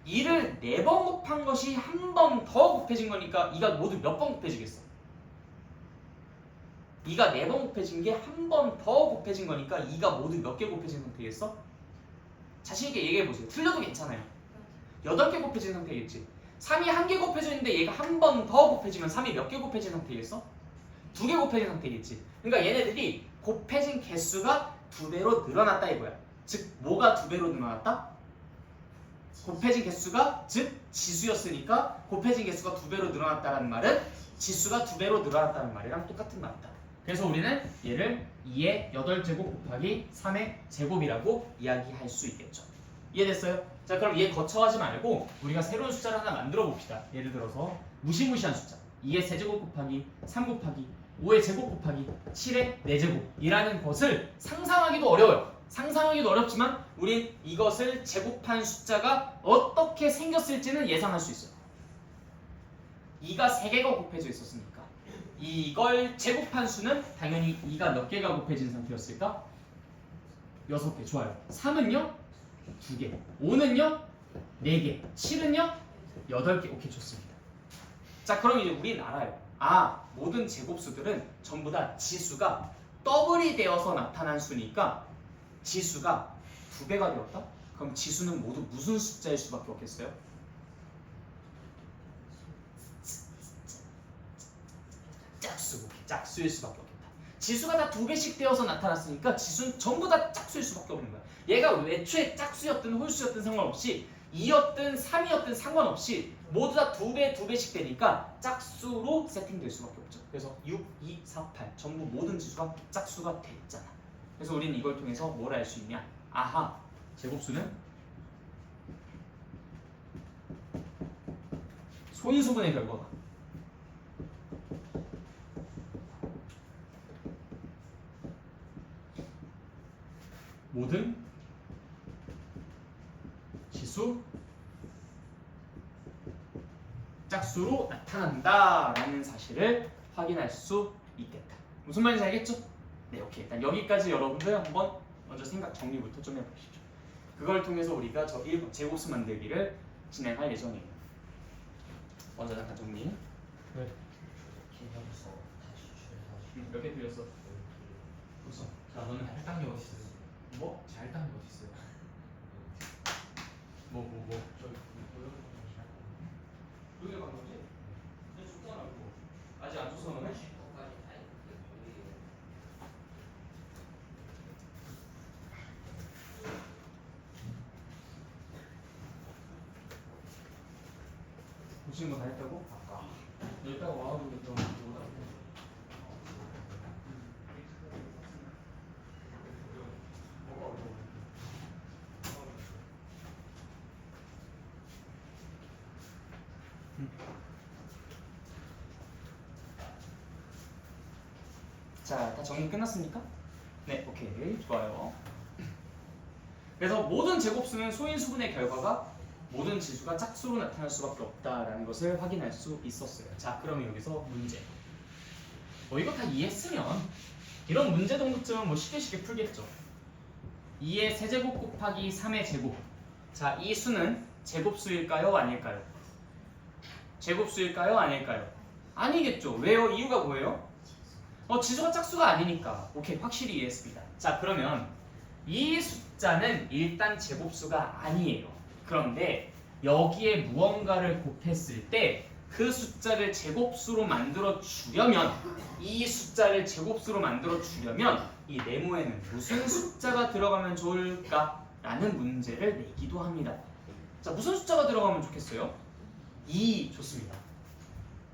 Speaker 1: 2를 4번 곱한 것이 한 번 더 곱해진 거니까 2가 모두 몇 번 곱해지겠어? 2가 4번 곱해진 게 한 번 더 곱해진 거니까 2가 모두 몇 개 곱해진 상태겠어? 자신있게 얘기해보세요. 틀려도 괜찮아요. 8개 곱해진 상태겠지. 3이 1개 곱해져 있는데 얘가 한 번 더 곱해지면 3이 몇 개 곱해진 상태겠어? 2개 곱해진 상태겠지. 그러니까 얘네들이 곱해진 개수가 2배로 늘어났다 이거야. 즉 뭐가 2배로 늘어났다? 곱해진 개수가 즉 지수였으니까 곱해진 개수가 2배로 늘어났다는 말은 지수가 2배로 늘어났다는 말이랑 똑같은 말이다. 그래서 우리는 얘를 2의 8제곱 곱하기 3의 제곱이라고 이야기할 수 있겠죠. 이해됐어요? 자, 그럼 얘 거쳐가지 말고 우리가 새로운 숫자를 하나 만들어 봅시다. 예를 들어서 무시무시한 숫자 2의 세제곱 곱하기 3 곱하기 5의 제곱 곱하기 7의 4제곱이라는 것을 상상하기도 어려워요. 상상하기도 어렵지만 우린 이것을 제곱한 숫자가 어떻게 생겼을지는 예상할 수 있어요. 2가 3개가 곱해져 있었으니까 이걸 제곱한 수는 당연히 2가 몇 개가 곱해진 상태였을까? 6개. 좋아요. 3은요? 2개. 5는요? 4개. 7은요? 8개. 오케이, 좋습니다. 자, 그럼 이제 우리는 알아요. 모든 제곱수들은 전부 다 지수가 더블이 되어서 나타난 수니까 지수가 2배가 되었다? 그럼 지수는 모두 무슨 숫자일 수밖에 없겠어요? 짝수일 수밖에 없겠다. 지수가 다 2배씩 되어서 나타났으니까 지수는 전부 다 짝수일 수밖에 없는 거야. 얘가 애초에 짝수였든 홀수였든 상관없이 2였든 3이었든 상관없이 모두 다 2배씩 되니까 짝수로 세팅될 수밖에 없죠. 그래서 6, 2, 4, 8 전부 모든 지수가 짝수가 됐잖아. 그래서 우리는 이걸 통해서 뭘 알 수 있냐? 아하, 제곱수는 소인수분의 결과가 모든 지수 짝수로 나타난다라는 사실을 확인할 수 있겠다. 무슨 말인지 알겠죠? 네, 오케이. 일단 여기까지 여러분들 한번 먼저 생각 정리부터 좀 해보시죠. 그걸 통해서 우리가 저 1번 제곱수 만들기를 진행할 예정이에요. 먼저 잠깐 정리.
Speaker 2: 네.
Speaker 1: 몇 개 틀렸어? 벌써. 자, 너는
Speaker 2: 할당이 어디 있어요?
Speaker 1: 뭐?
Speaker 2: 제 할당이 어디 있어요?
Speaker 1: 뭐?
Speaker 2: 저
Speaker 1: 여기 간 거지? 내 줬잖아 이거. 아직 안 줬어 너네? 보시는 거 다 했다고?
Speaker 2: 아까
Speaker 1: 여기다가 와가지고 좀 보다. 자, 다 정리 끝났습니까? 네, 오케이, 좋아요. 그래서 모든 제곱수는 소인수분의 결과가 모든 지수가 짝수로 나타날 수밖에 없다라는 것을 확인할 수 있었어요. 자, 그러면 여기서 문제. 뭐 이거 다 이해했으면 이런 문제 등급쯤은 뭐 쉽게 풀겠죠. 2의 세제곱 곱하기 3의 제곱. 자, 이 수는 제곱수일까요? 아닐까요? 제곱수일까요? 아닐까요? 아니겠죠. 왜요? 이유가 뭐예요? 지수가 짝수가 아니니까. 오케이, 확실히 이해했습니다. 자, 그러면 이 숫자는 일단 제곱수가 아니에요. 그런데 여기에 무언가를 곱했을 때 그 숫자를 제곱수로 만들어 주려면 이 숫자를 제곱수로 만들어 주려면 이 네모에는 무슨 숫자가 들어가면 좋을까라는 문제를 내기도 합니다. 자, 무슨 숫자가 들어가면 좋겠어요? 2 좋습니다.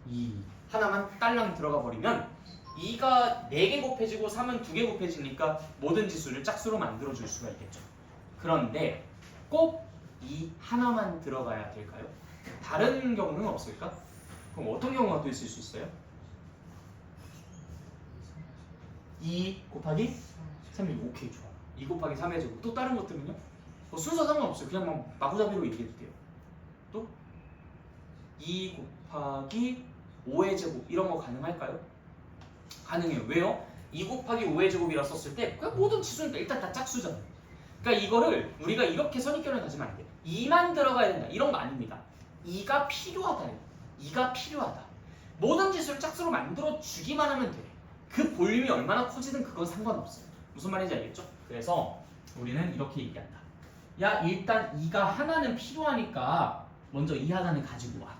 Speaker 1: 2 하나만 딸랑 들어가 버리면 2가 4개 곱해지고 3은 2개 곱해지니까 모든 지수를 짝수로 만들어 줄 수가 있겠죠. 그런데 꼭 이 하나만 들어가야 될까요? 다른 경우는 없을까? 그럼 어떤 경우가 또 있을 수 있어요? 2 곱하기 3이 오케이, 좋아. 2 곱하기 3의 제곱. 또 다른 것들은요? 순서 상관없어요. 그냥 막 마구잡이로 얘기해도 돼요. 또 2 곱하기 5의 제곱 이런 거 가능할까요? 가능해요. 왜요? 2 곱하기 5의 제곱이라 썼을 때 그냥 모든 지수는 일단 다 짝수잖아요. 그러니까 이거를 우리가 이렇게 선입견을 가지면 안 돼요. 2만 들어가야 된다. 이런 거 아닙니다. 2가 필요하다요. 2가 필요하다. 모든 지수를 짝수로 만들어 주기만 하면 돼. 그 볼륨이 얼마나 커지든 그건 상관없어요. 무슨 말인지 알겠죠? 그래서 우리는 이렇게 얘기한다. 야, 일단 2가 하나는 필요하니까 먼저 이 하나는 가지고 와.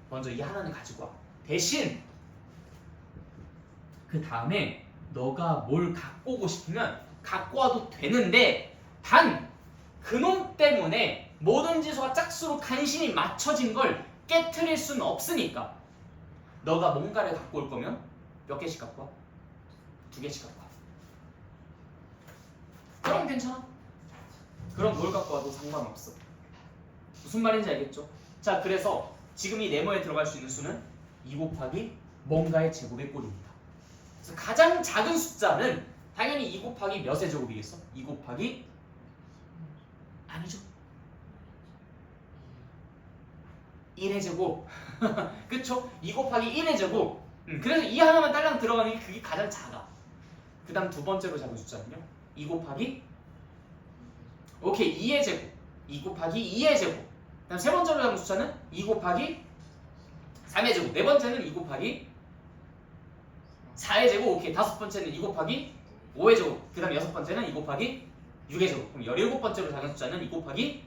Speaker 1: 먼저 이 하나는 가지고 와. 대신 그 다음에 너가 뭘 갖고 오고 싶으면 갖고 와도 되는데 단 그놈 때문에 모든 지수가 짝수로 간신히 맞춰진 걸 깨트릴 수는 없으니까 너가 뭔가를 갖고 올 거면 몇 개씩 갖고 와? 2개씩 갖고 와. 그럼 괜찮아. 그럼 뭘 갖고 와도 상관없어. 무슨 말인지 알겠죠? 자, 그래서 지금 이 네모에 들어갈 수 있는 수는 2 곱하기 뭔가의 제곱의 꼴입니다. 그래서 가장 작은 숫자는 당연히 2 곱하기 몇의 제곱이겠어? 2 곱하기 아니죠. 1의 제곱. 그쵸? 2 곱하기 1의 제곱. 그래서 이 하나만 딸랑 들어가는 게 그게 가장 작아. 그 다음 두 번째로 작은 숫자는요? 2 곱하기 오케이 2의 제곱. 2 곱하기 2의 제곱. 그 다음 세 번째로 작은 숫자는 2 곱하기 3의 제곱. 네 번째는 2 곱하기 4의 제곱 오케이. 다섯 번째는 2 곱하기 5의 제곱. 그 다음 여섯 번째는 2 곱하기 6의 제곱. 그럼 17번째로 작은 숫자는 2 곱하기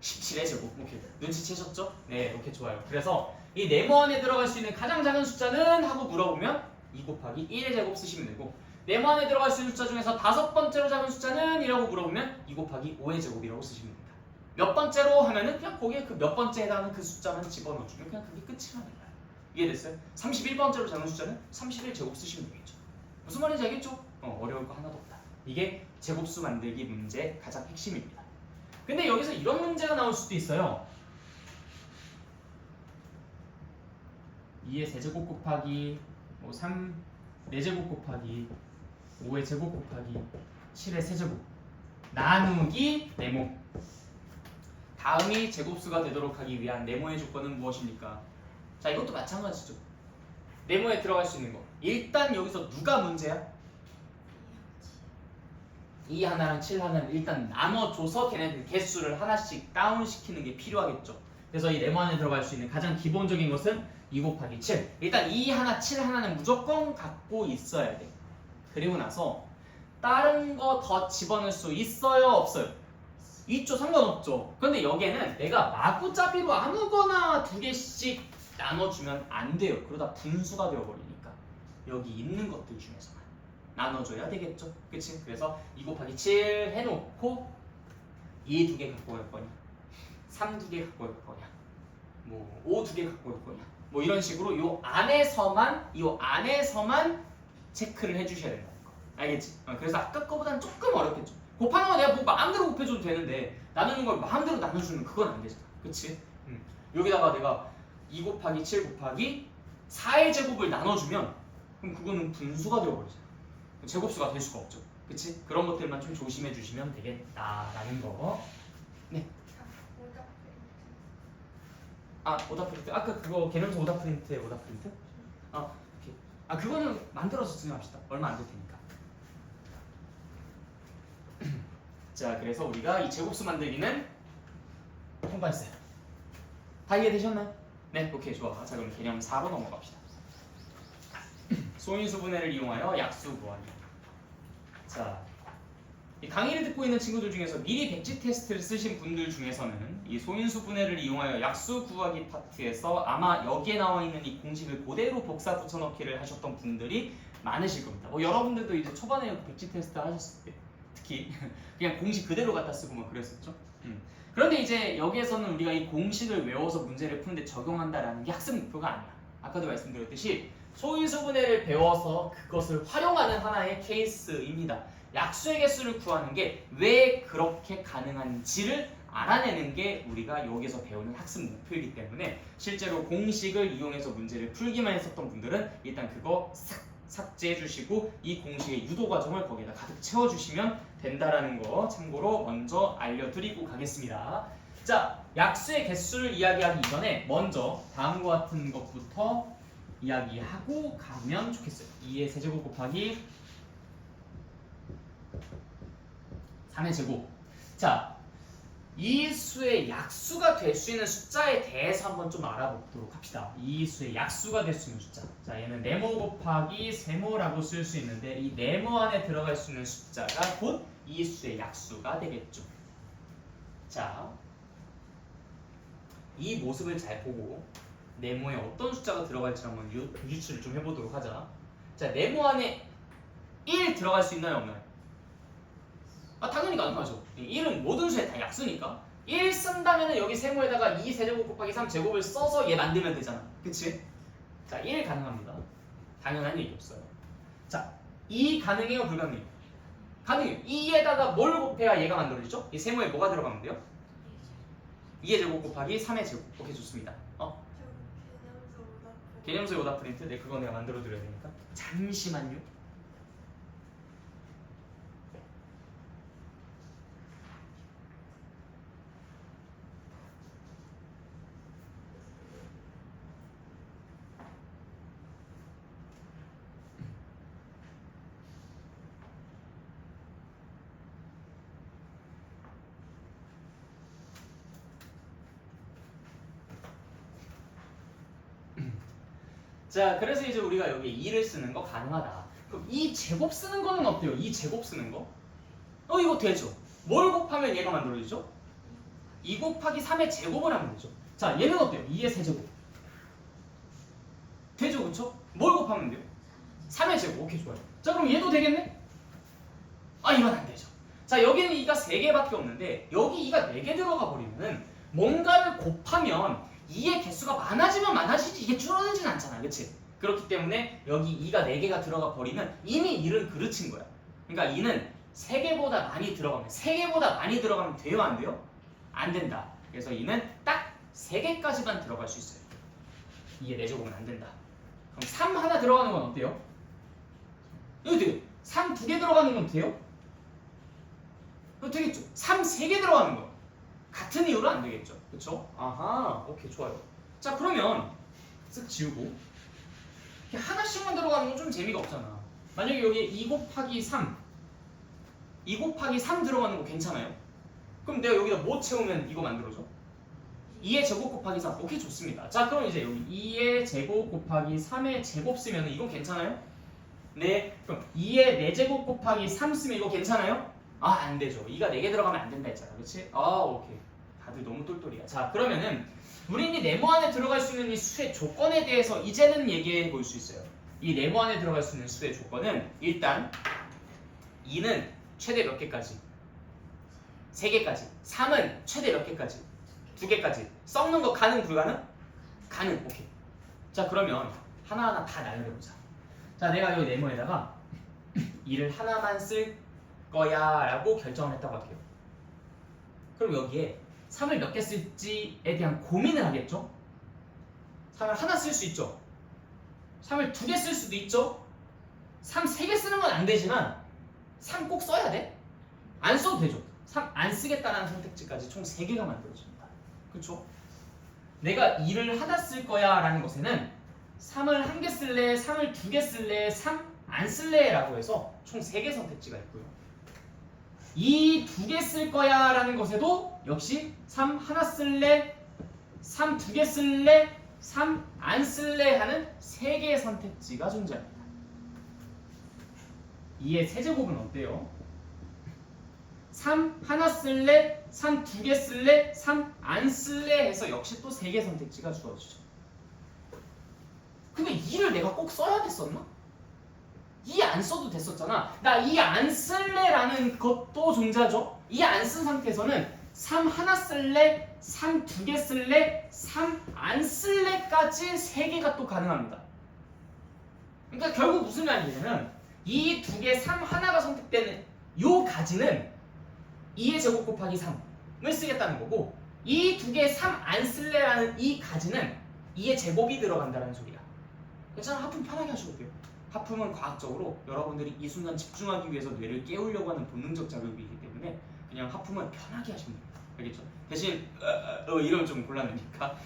Speaker 1: 17의 제곱. 오케이. 눈치채셨죠? 네, 오케이 좋아요. 그래서 이 네모 안에 들어갈 수 있는 가장 작은 숫자는 하고 물어보면 2 곱하기 1의 제곱 쓰시면 되고 네모 안에 들어갈 수 있는 숫자 중에서 다섯 번째로 작은 숫자는 이라고 물어보면 2 곱하기 5의 제곱이라고 쓰시면 됩니다. 몇 번째로 하면은 그냥 거기에 그 몇 번째에 해당하는 그 숫자만 집어넣어주면 그냥 그게 끝이라는 거예요. 이해됐어요? 31번째로 작은 숫자는 31 제곱 쓰시면 되겠죠. 무슨 말인지 알겠죠? 어려울 거 하나도 없다. 이게 제곱수 만들기 문제 가장 핵심입니다. 근데 여기서 이런 문제가 나올 수도 있어요. 2의 세제곱 곱하기 3 4제곱 곱하기 5의 제곱 곱하기 7의 세제곱 나누기 네모. 다음이 제곱수가 되도록 하기 위한 네모의 조건은 무엇입니까? 자, 이것도 마찬가지죠. 네모에 들어갈 수 있는 거. 일단 여기서 누가 문제야? 2 하나랑 7 하나를 일단 나눠줘서 걔네들 개수를 하나씩 다운시키는 게 필요하겠죠. 그래서 이 네모 안에 들어갈 수 있는 가장 기본적인 것은 2 곱하기 7. 일단 2 하나, 7 하나는 무조건 갖고 있어야 돼. 그리고 나서 다른 거 더 집어넣을 수 있어요? 없어요? 있죠. 상관없죠. 그런데 여기에는 내가 마구잡이로 아무거나 두 개씩 나눠주면 안 돼요. 그러다 분수가 되어버리니까 여기 있는 것들 중에서만 나눠줘야 되겠죠. 그치? 그래서 2 곱하기 7 해놓고 2 두 개 갖고 올 거냐, 3 두 개 갖고 올 거냐, 5 두 개 갖고 올 거냐, 이런 식으로 요 안에서만 체크를 해주셔야 된다는 거. 알겠지? 그래서 아까 거보다는 조금 어렵겠죠. 곱하는 거 내가 마음대로 곱해줘도 되는데 나누는 걸 마음대로 나눠주면 그건 안 되잖아. 그치? 여기다가 내가 2 곱하기 7 곱하기 4의 제곱을 나눠주면 그럼 그거는 분수가 되어버리잖아. 제곱수가 될 수가 없죠. 그치? 그런 것들만 좀 조심해 주시면 되겠다라는 거. 네. 오답 프린트. 아까 그거 개념서 오답 프린트에 오답 프린트? 오케이. 그거는 만들어서 진행합시다. 얼마 안 될 테니까. 자, 그래서 우리가 이 제곱수 만들기는 통과했어요. 다 이해되셨나요? 네, 오케이, 좋아. 자, 그럼 개념 4로 넘어갑시다. 소인수분해를 이용하여 약수 구하기. 자, 이 강의를 듣고 있는 친구들 중에서 미리 백지 테스트를 쓰신 분들 중에서는 이 소인수분해를 이용하여 약수 구하기 파트에서 아마 여기에 나와 있는 이 공식을 그대로 복사 붙여넣기를 하셨던 분들이 많으실 겁니다. 여러분들도 이제 초반에 백지 테스트 하셨을 때 특히 그냥 공식 그대로 갖다 쓰고 막 그랬었죠. 그런데 이제 여기에서는 우리가 이 공식을 외워서 문제를 푸는데 적용한다라는 게 학습 목표가 아니야. 아까도 말씀드렸듯이 소인수분해를 배워서 그것을 활용하는 하나의 케이스입니다. 약수의 개수를 구하는 게 왜 그렇게 가능한지를 알아내는 게 우리가 여기서 배우는 학습 목표이기 때문에 실제로 공식을 이용해서 문제를 풀기만 했었던 분들은 일단 그거 삭제해 주시고 이 공식의 유도 과정을 거기에다 가득 채워주시면 된다라는 거 참고로 먼저 알려드리고 가겠습니다. 자, 약수의 개수를 이야기하기 이전에 먼저 다음과 같은 것부터 이야기하고 가면 좋겠어요. 2의 세제곱 곱하기 3의 제곱. 자, 이 수의 약수가 될 수 있는 숫자에 대해서 한번 좀 알아보도록 합시다. 이 수의 약수가 될 수 있는 숫자. 자, 얘는 네모 곱하기 세모라고 쓸 수 있는데 이 네모 안에 들어갈 수 있는 숫자가 곧 이 수의 약수가 되겠죠. 자, 이 모습을 잘 보고 네모에 어떤 숫자가 들어갈지 한번 유추를 좀 해보도록 하자. 자, 네모 안에 1 들어갈 수 있나요, 없나요? 당연히 가능하죠. 1은 모든 수에 다 약수니까 1 쓴다면 여기 세모에다가 2 세제곱 곱하기 3 제곱을 써서 얘 만들면 되잖아. 그치? 자, 1 가능합니다. 당연한 얘기 없어요. 자, 2 가능해요, 불가능해요? 가능해요. 2에다가 뭘 곱해야 얘가 만들어지죠? 이 세모에 뭐가 들어가면 돼요? 2의 제곱 곱하기 3의 제곱. 오케이, 좋습니다. 개념서의 오답 프린트. 네, 그거 내가 만들어 드려야 되니까 잠시만요. 자, 그래서 이제 우리가 여기 2를 쓰는 거 가능하다. 그럼 이 제곱 쓰는 거는 어때요? 이 제곱 쓰는 거? 이거 되죠. 뭘 곱하면 얘가 만들어지죠? 2 곱하기 3의 제곱을 하면 되죠. 자, 얘는 어때요? 2의 세제곱. 되죠, 그쵸? 뭘 곱하면 돼요? 3의 제곱. 오케이, 좋아요. 자, 그럼 얘도 되겠네? 이건 안 되죠. 자, 여기는 2가 3개밖에 없는데 여기 2가 4개 들어가 버리면은 뭔가를 곱하면 2의 개수가 많아지면 많아지지 이게 줄어들진 않잖아, 그치? 그렇기 때문에 여기 2가 4개가 들어가 버리면 이미 1은 그르친 거야. 그러니까 2는 3개보다 많이 들어가면 3개보다 많이 들어가면 돼요, 안 돼요? 안 된다. 그래서 2는 딱 3개까지만 들어갈 수 있어요. 2의 4제곱은 안 된다. 그럼 3 하나 들어가는 건 어때요? 이거 돼요. 3 2개 들어가는 건 돼요? 이거 되겠죠. 3 3개 들어가는 거 같은 이유로 안 되겠죠. 그쵸? 아하, 오케이, 좋아요. 자, 그러면 쓱 지우고 이렇게 하나씩만 들어가는 건 좀 재미가 없잖아. 만약에 여기에 2 곱하기 3 2 곱하기 3 들어가는 거 괜찮아요? 그럼 내가 여기다 뭐 채우면 이거 만들어져? 2의 제곱 곱하기 3. 오케이, 좋습니다. 자, 그럼 이제 여기 2의 제곱 곱하기 3의 제곱 쓰면 이건 괜찮아요? 네. 그럼 2의 4제곱 곱하기 3 쓰면 이거 괜찮아요? 안 되죠. 2가 4개 들어가면 안 된다 했잖아. 그치? 오케이. 다들 너무 똘똘이야. 자, 그러면은 우리 이 네모 안에 들어갈 수 있는 이 수의 조건에 대해서 이제는 얘기해 볼 수 있어요. 이 네모 안에 들어갈 수 있는 수의 조건은 일단 2는 최대 몇 개까지? 3개까지. 3은 최대 몇 개까지? 2개까지. 썩는 거 가능 불가능? 가능. 오케이. 자, 그러면 하나하나 다 나열해보자. 자, 내가 여기 네모에다가 2를 하나만 쓸 거야 라고 결정을 했다고 할게요. 그럼 여기에 3을 몇 개 쓸지에 대한 고민을 하겠죠? 3을 하나 쓸 수 있죠? 3을 2개 쓸 수도 있죠? 3 3개 쓰는 건 안 되지만 3 꼭 써야 돼? 안 써도 되죠? 3 안 쓰겠다는 선택지까지 총 3개가 만들어집니다. 그쵸? 내가 2를 하나 쓸 거야 라는 것에는 3을 1개 쓸래, 3을 2개 쓸래, 3 안 쓸래 라고 해서 총 3개 선택지가 있고요. 2 2개 쓸 거야 라는 것에도 역시 3 하나 쓸래, 3 2개 쓸래, 3 안 쓸래 하는 3개의 선택지가 존재합니다. 2의 세제곱은 어때요? 3 하나 쓸래, 3 2개 쓸래, 3 안 쓸래 해서 역시 또 3개 선택지가 주어지죠. 근데 2를 내가 꼭 써야 됐었나? 2 안 써도 됐었잖아. 나 2 안 쓸래라는 것도 존재하죠. 2 안 쓴 상태에서는 3 하나 쓸래, 3 2개 쓸래, 3 안 쓸래까지 3개가 또 가능합니다. 그러니까 결국 무슨 말이냐면 2, 2개, 3 하나가 선택되는 요 가지는 2의 제곱 곱하기 3을 쓰겠다는 거고 2, 2개, 3 안 쓸래라는 이 가지는 2의 제곱이 들어간다는 소리야. 괜찮아? 하품 편하게 하셔도 돼요. 하품은 과학적으로 여러분들이 이 순간 집중하기 위해서 뇌를 깨우려고 하는 본능적 자극이기 때문에 그냥 하품은 편하게 하시면 됩니다. 알겠죠? 대신 이러면 좀 곤란하니까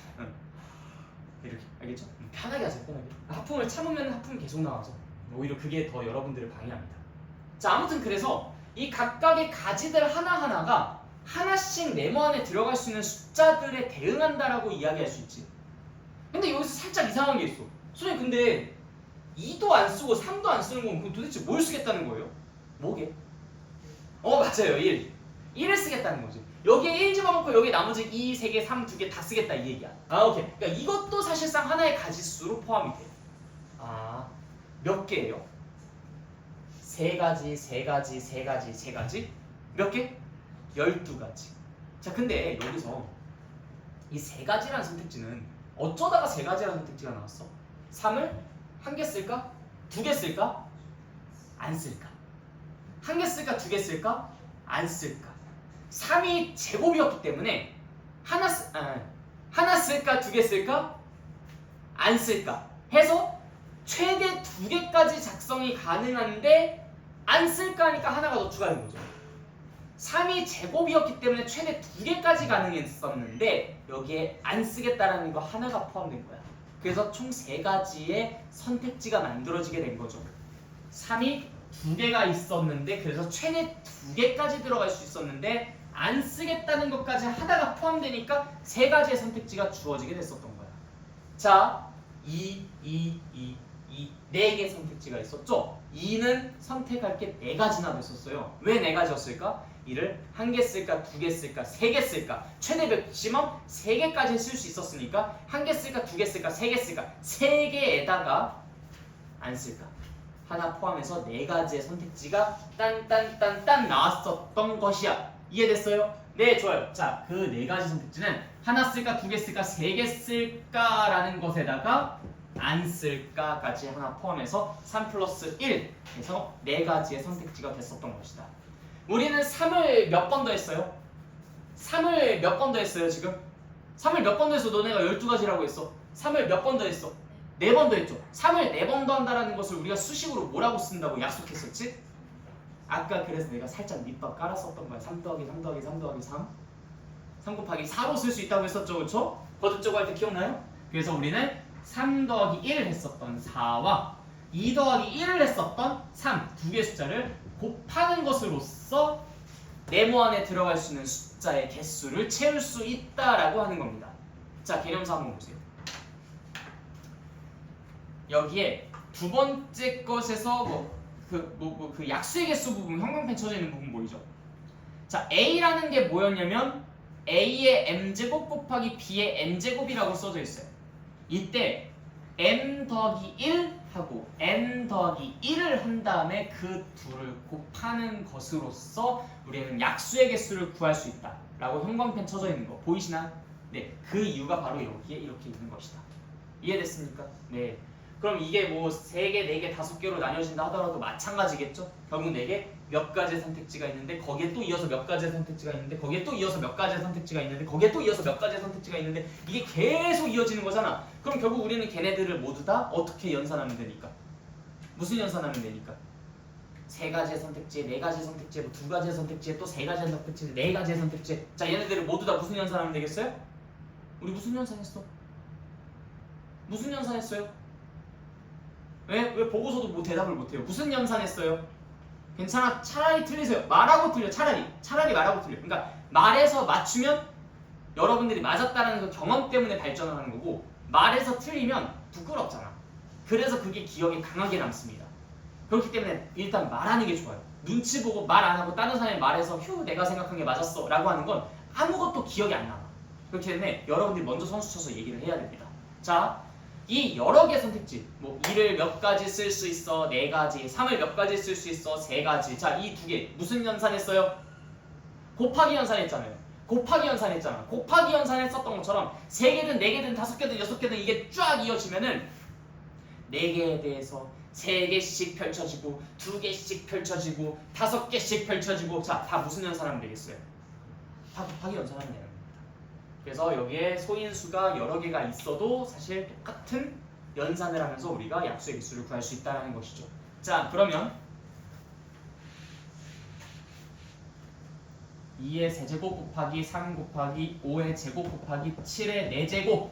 Speaker 1: 이렇게, 알겠죠? 편하게 하세요. 편하게. 하품을 참으면 하품이 계속 나와서 오히려 그게 더 여러분들을 방해합니다. 자, 아무튼 그래서 이 각각의 가지들 하나하나가 하나씩 네모 안에 들어갈 수 있는 숫자들에 대응한다라고 이야기할 수 있지. 근데 여기서 살짝 이상한 게 있어. 선생님, 근데 2도 안 쓰고 3도 안 쓰는 건 그럼 도대체 뭘 쓰겠다는 거예요? 뭐게? 맞아요. 1. 1을 쓰겠다는 거지. 여기에 1 집어넣고 여기 나머지 2, 3개, 3, 2개 다 쓰겠다 이 얘기야. 오케이. 그러니까 이것도 사실상 하나의 가지수로 포함이 돼. 몇 개예요? 3가지, 3가지, 3가지, 3가지? 몇 개? 12가지. 자, 근데 여기서 이 3가지라는 선택지는 어쩌다가 3가지라는 선택지가 나왔어? 3을 1개 쓸까? 2개 쓸까? 안 쓸까? 1개 쓸까? 2개 쓸까? 안 쓸까? 3이 제곱이었기 때문에 하나 쓸까? 2개 쓸까? 안 쓸까? 해서 최대 2개까지 작성이 가능한데 안 쓸까 하니까 하나가 더 추가된 거죠. 3이 제곱이었기 때문에 최대 2개까지 가능했었는데 여기에 안 쓰겠다라는 거 하나가 포함된 거야. 그래서 총 3가지의 선택지가 만들어지게 된 거죠. 3이 2개가 있었는데 그래서 최대 2개까지 들어갈 수 있었는데 안 쓰겠다는 것까지 하나가 포함되니까 3가지의 선택지가 주어지게 됐었던 거야. 자, 네 개 선택지가 있었죠? 2는 선택할 게 4가지나 됐었어요. 왜 4가지였을까? 이를 1개 쓸까, 2개 쓸까, 3개 쓸까? 최대 맥시멈 3개까지 쓸 수 있었으니까 1개 쓸까, 2개 쓸까, 3개 쓸까? 3개에다가 안 쓸까? 하나 포함해서 4가지의 선택지가 딴딴딴딴 나왔었던 것이야. 이해됐어요? 네, 좋아요. 자, 그 4가지 선택지는 하나 쓸까, 2개 쓸까, 3개 쓸까라는 것에다가 안 쓸까까지 하나 포함해서 3 플러스 1 해서 4가지의 선택지가 됐었던 것이다. 우리는 3을 몇 번 더 했어요? 3을 몇 번 더 했어요 지금? 3을 몇 번 더 했어? 너네가 12가지라고 했어. 3을 몇 번 더 했어? 4번 더 했죠. 3을 4번 더 한다는 것을 우리가 수식으로 뭐라고 쓴다고 약속했었지? 아까 그래서 내가 살짝 밑밥 깔았었던 거야. 3 더하기 3 더하기 3 더하기 3 3 곱하기 4로 쓸 수 있다고 했었죠. 그쵸? 거듭적고 할 때 기억나요? 그래서 우리는 3 더하기 1을 했었던 4와 2 더하기 1을 했었던 3 두 개의 숫자를 곱하는 것으로써 네모 안에 들어갈 수 있는 숫자의 개수를 채울 수 있다라고 하는 겁니다. 자, 개념사 한번 보세요. 여기에 두 번째 것에서 그 약수의 개수 부분, 형광펜 쳐져 있는 부분 보이죠? 자, A라는 게 뭐였냐면 A의 m제곱 곱하기 B의 n제곱이라고 써져 있어요. 이때 m 더하기 1 하고 n 더하기 1을 한 다음에 그 둘을 곱하는 것으로써 우리는 약수의 개수를 구할 수 있다 라고 형광펜 쳐져 있는 거 보이시나요? 네, 그 이유가 바로 여기에 이렇게 있는 것이다. 이해됐습니까? 네. 그럼 이게 뭐 3개, 4개, 5개로 나뉘어진다 하더라도 마찬가지겠죠? 결국 4개 몇 가지의 선택지가 있는데 거기에 또 이어서 몇 가지의 선택지가 있는데 거기에 또 이어서 몇 가지의 선택지가 있는데 거기에 또 이어서 몇 가지의 선택지가 있는데 이게 계속 이어지는 거잖아. 그럼 결국 우리는 걔네들을 모두 다 어떻게 연산하면 되니까? 무슨 연산하면 되니까? 3가지의 선택지에 4가지의 선택지에 뭐 2가지의 선택지에 또 3가지의 선택지에 4가지의 선택지에 자, 얘네들을 모두 다 무슨 연산하면 되겠어요? 우리 무슨 연산했어? 무슨 연산했어요? 왜 보고서도 뭐 대답을 못해요? 무슨 연산했어요? 괜찮아. 차라리 틀리세요. 말하고 틀려. 차라리 말하고 틀려. 그러니까 말해서 맞추면 여러분들이 맞았다는 그 경험 때문에 발전을 하는 거고 말해서 틀리면 부끄럽잖아. 그래서 그게 기억에 강하게 남습니다. 그렇기 때문에 일단 말하는 게 좋아요. 눈치 보고 말 안 하고 다른 사람이 말해서 휴 내가 생각한 게 맞았어 라고 하는 건 아무것도 기억이 안 남아. 그렇기 때문에 여러분들이 먼저 선수 쳐서 얘기를 해야 됩니다. 자, 이 여러 개 선택지, 뭐 2를 몇 가지 쓸 수 있어, 4가지, 3을 몇 가지 쓸 수 있어, 3가지. 자, 이 두 개 무슨 연산했어요? 곱하기 연산했잖아요. 곱하기 연산했었던 것처럼 3개든 4개든 5개든 6개든 이게 쫙 이어지면은 4개에 대해서 3개씩 펼쳐지고 2개씩 펼쳐지고 5개씩 펼쳐지고 자, 다 무슨 연산하면 되겠어요? 다 곱하기 연산하면 되는 겁니다. 그래서 여기에 소인수가 여러 개가 있어도 사실 똑같은 연산을 하면서 우리가 약수의 개수를 구할 수 있다는 것이죠. 자, 그러면 2의 세제곱 곱하기 3 곱하기 5의 제곱 곱하기 7의 4제곱.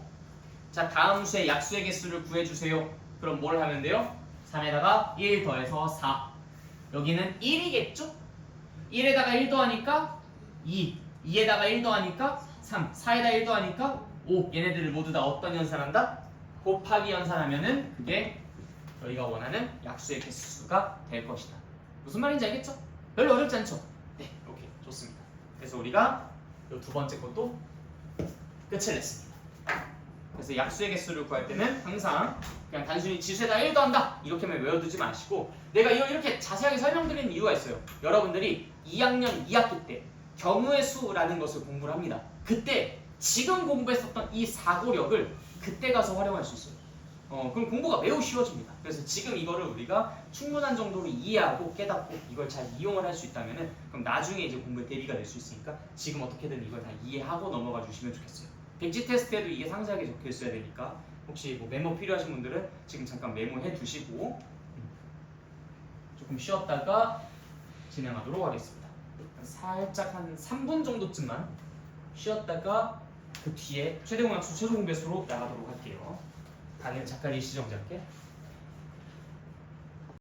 Speaker 1: 자, 다음 수의 약수의 개수를 구해주세요. 그럼 뭘 하면 돼요? 3에다가 1 더해서 4. 여기는 1이겠죠? 1에다가 1 더하니까 2. 2에다가 1 더하니까 3. 4에다 1 더하니까 5. 얘네들을 모두 다 어떤 연산한다? 곱하기 연산하면은 그게 저희가 원하는 약수의 개수가 될 것이다. 무슨 말인지 알겠죠? 별로 어렵지 않죠? 네, 오케이. 좋습니다. 그래서 우리가 이 두 번째 것도 끝을 냈습니다. 그래서 약수의 개수를 구할 때는 항상 그냥 단순히 지수에다 1 더한다 이렇게만 외워두지 마시고 내가 이렇게 자세하게 설명드리는 이유가 있어요. 여러분들이 2학년 2학기 때 경우의 수라는 것을 공부를 합니다. 그때 지금 공부했었던 이 사고력을 그때 가서 활용할 수 있어요. 그럼 공부가 매우 쉬워집니다. 그래서 지금 이거를 우리가 충분한 정도로 이해하고 깨닫고 이걸 잘 이용을 할 수 있다면은 그럼 나중에 이제 공부에 대비가 될 수 있으니까 지금 어떻게든 이걸 다 이해하고 넘어가 주시면 좋겠어요. 백지 테스트에도 이게 상세하게 적혀 있어야 되니까 혹시 뭐 메모 필요하신 분들은 지금 잠깐 메모해 두시고 조금 쉬었다가 진행하도록 하겠습니다. 살짝 한 3분 정도쯤만 쉬었다가 그 뒤에 최대 공약수 최소 공배수로 나가도록 할게요. 당일 작가리 시정자께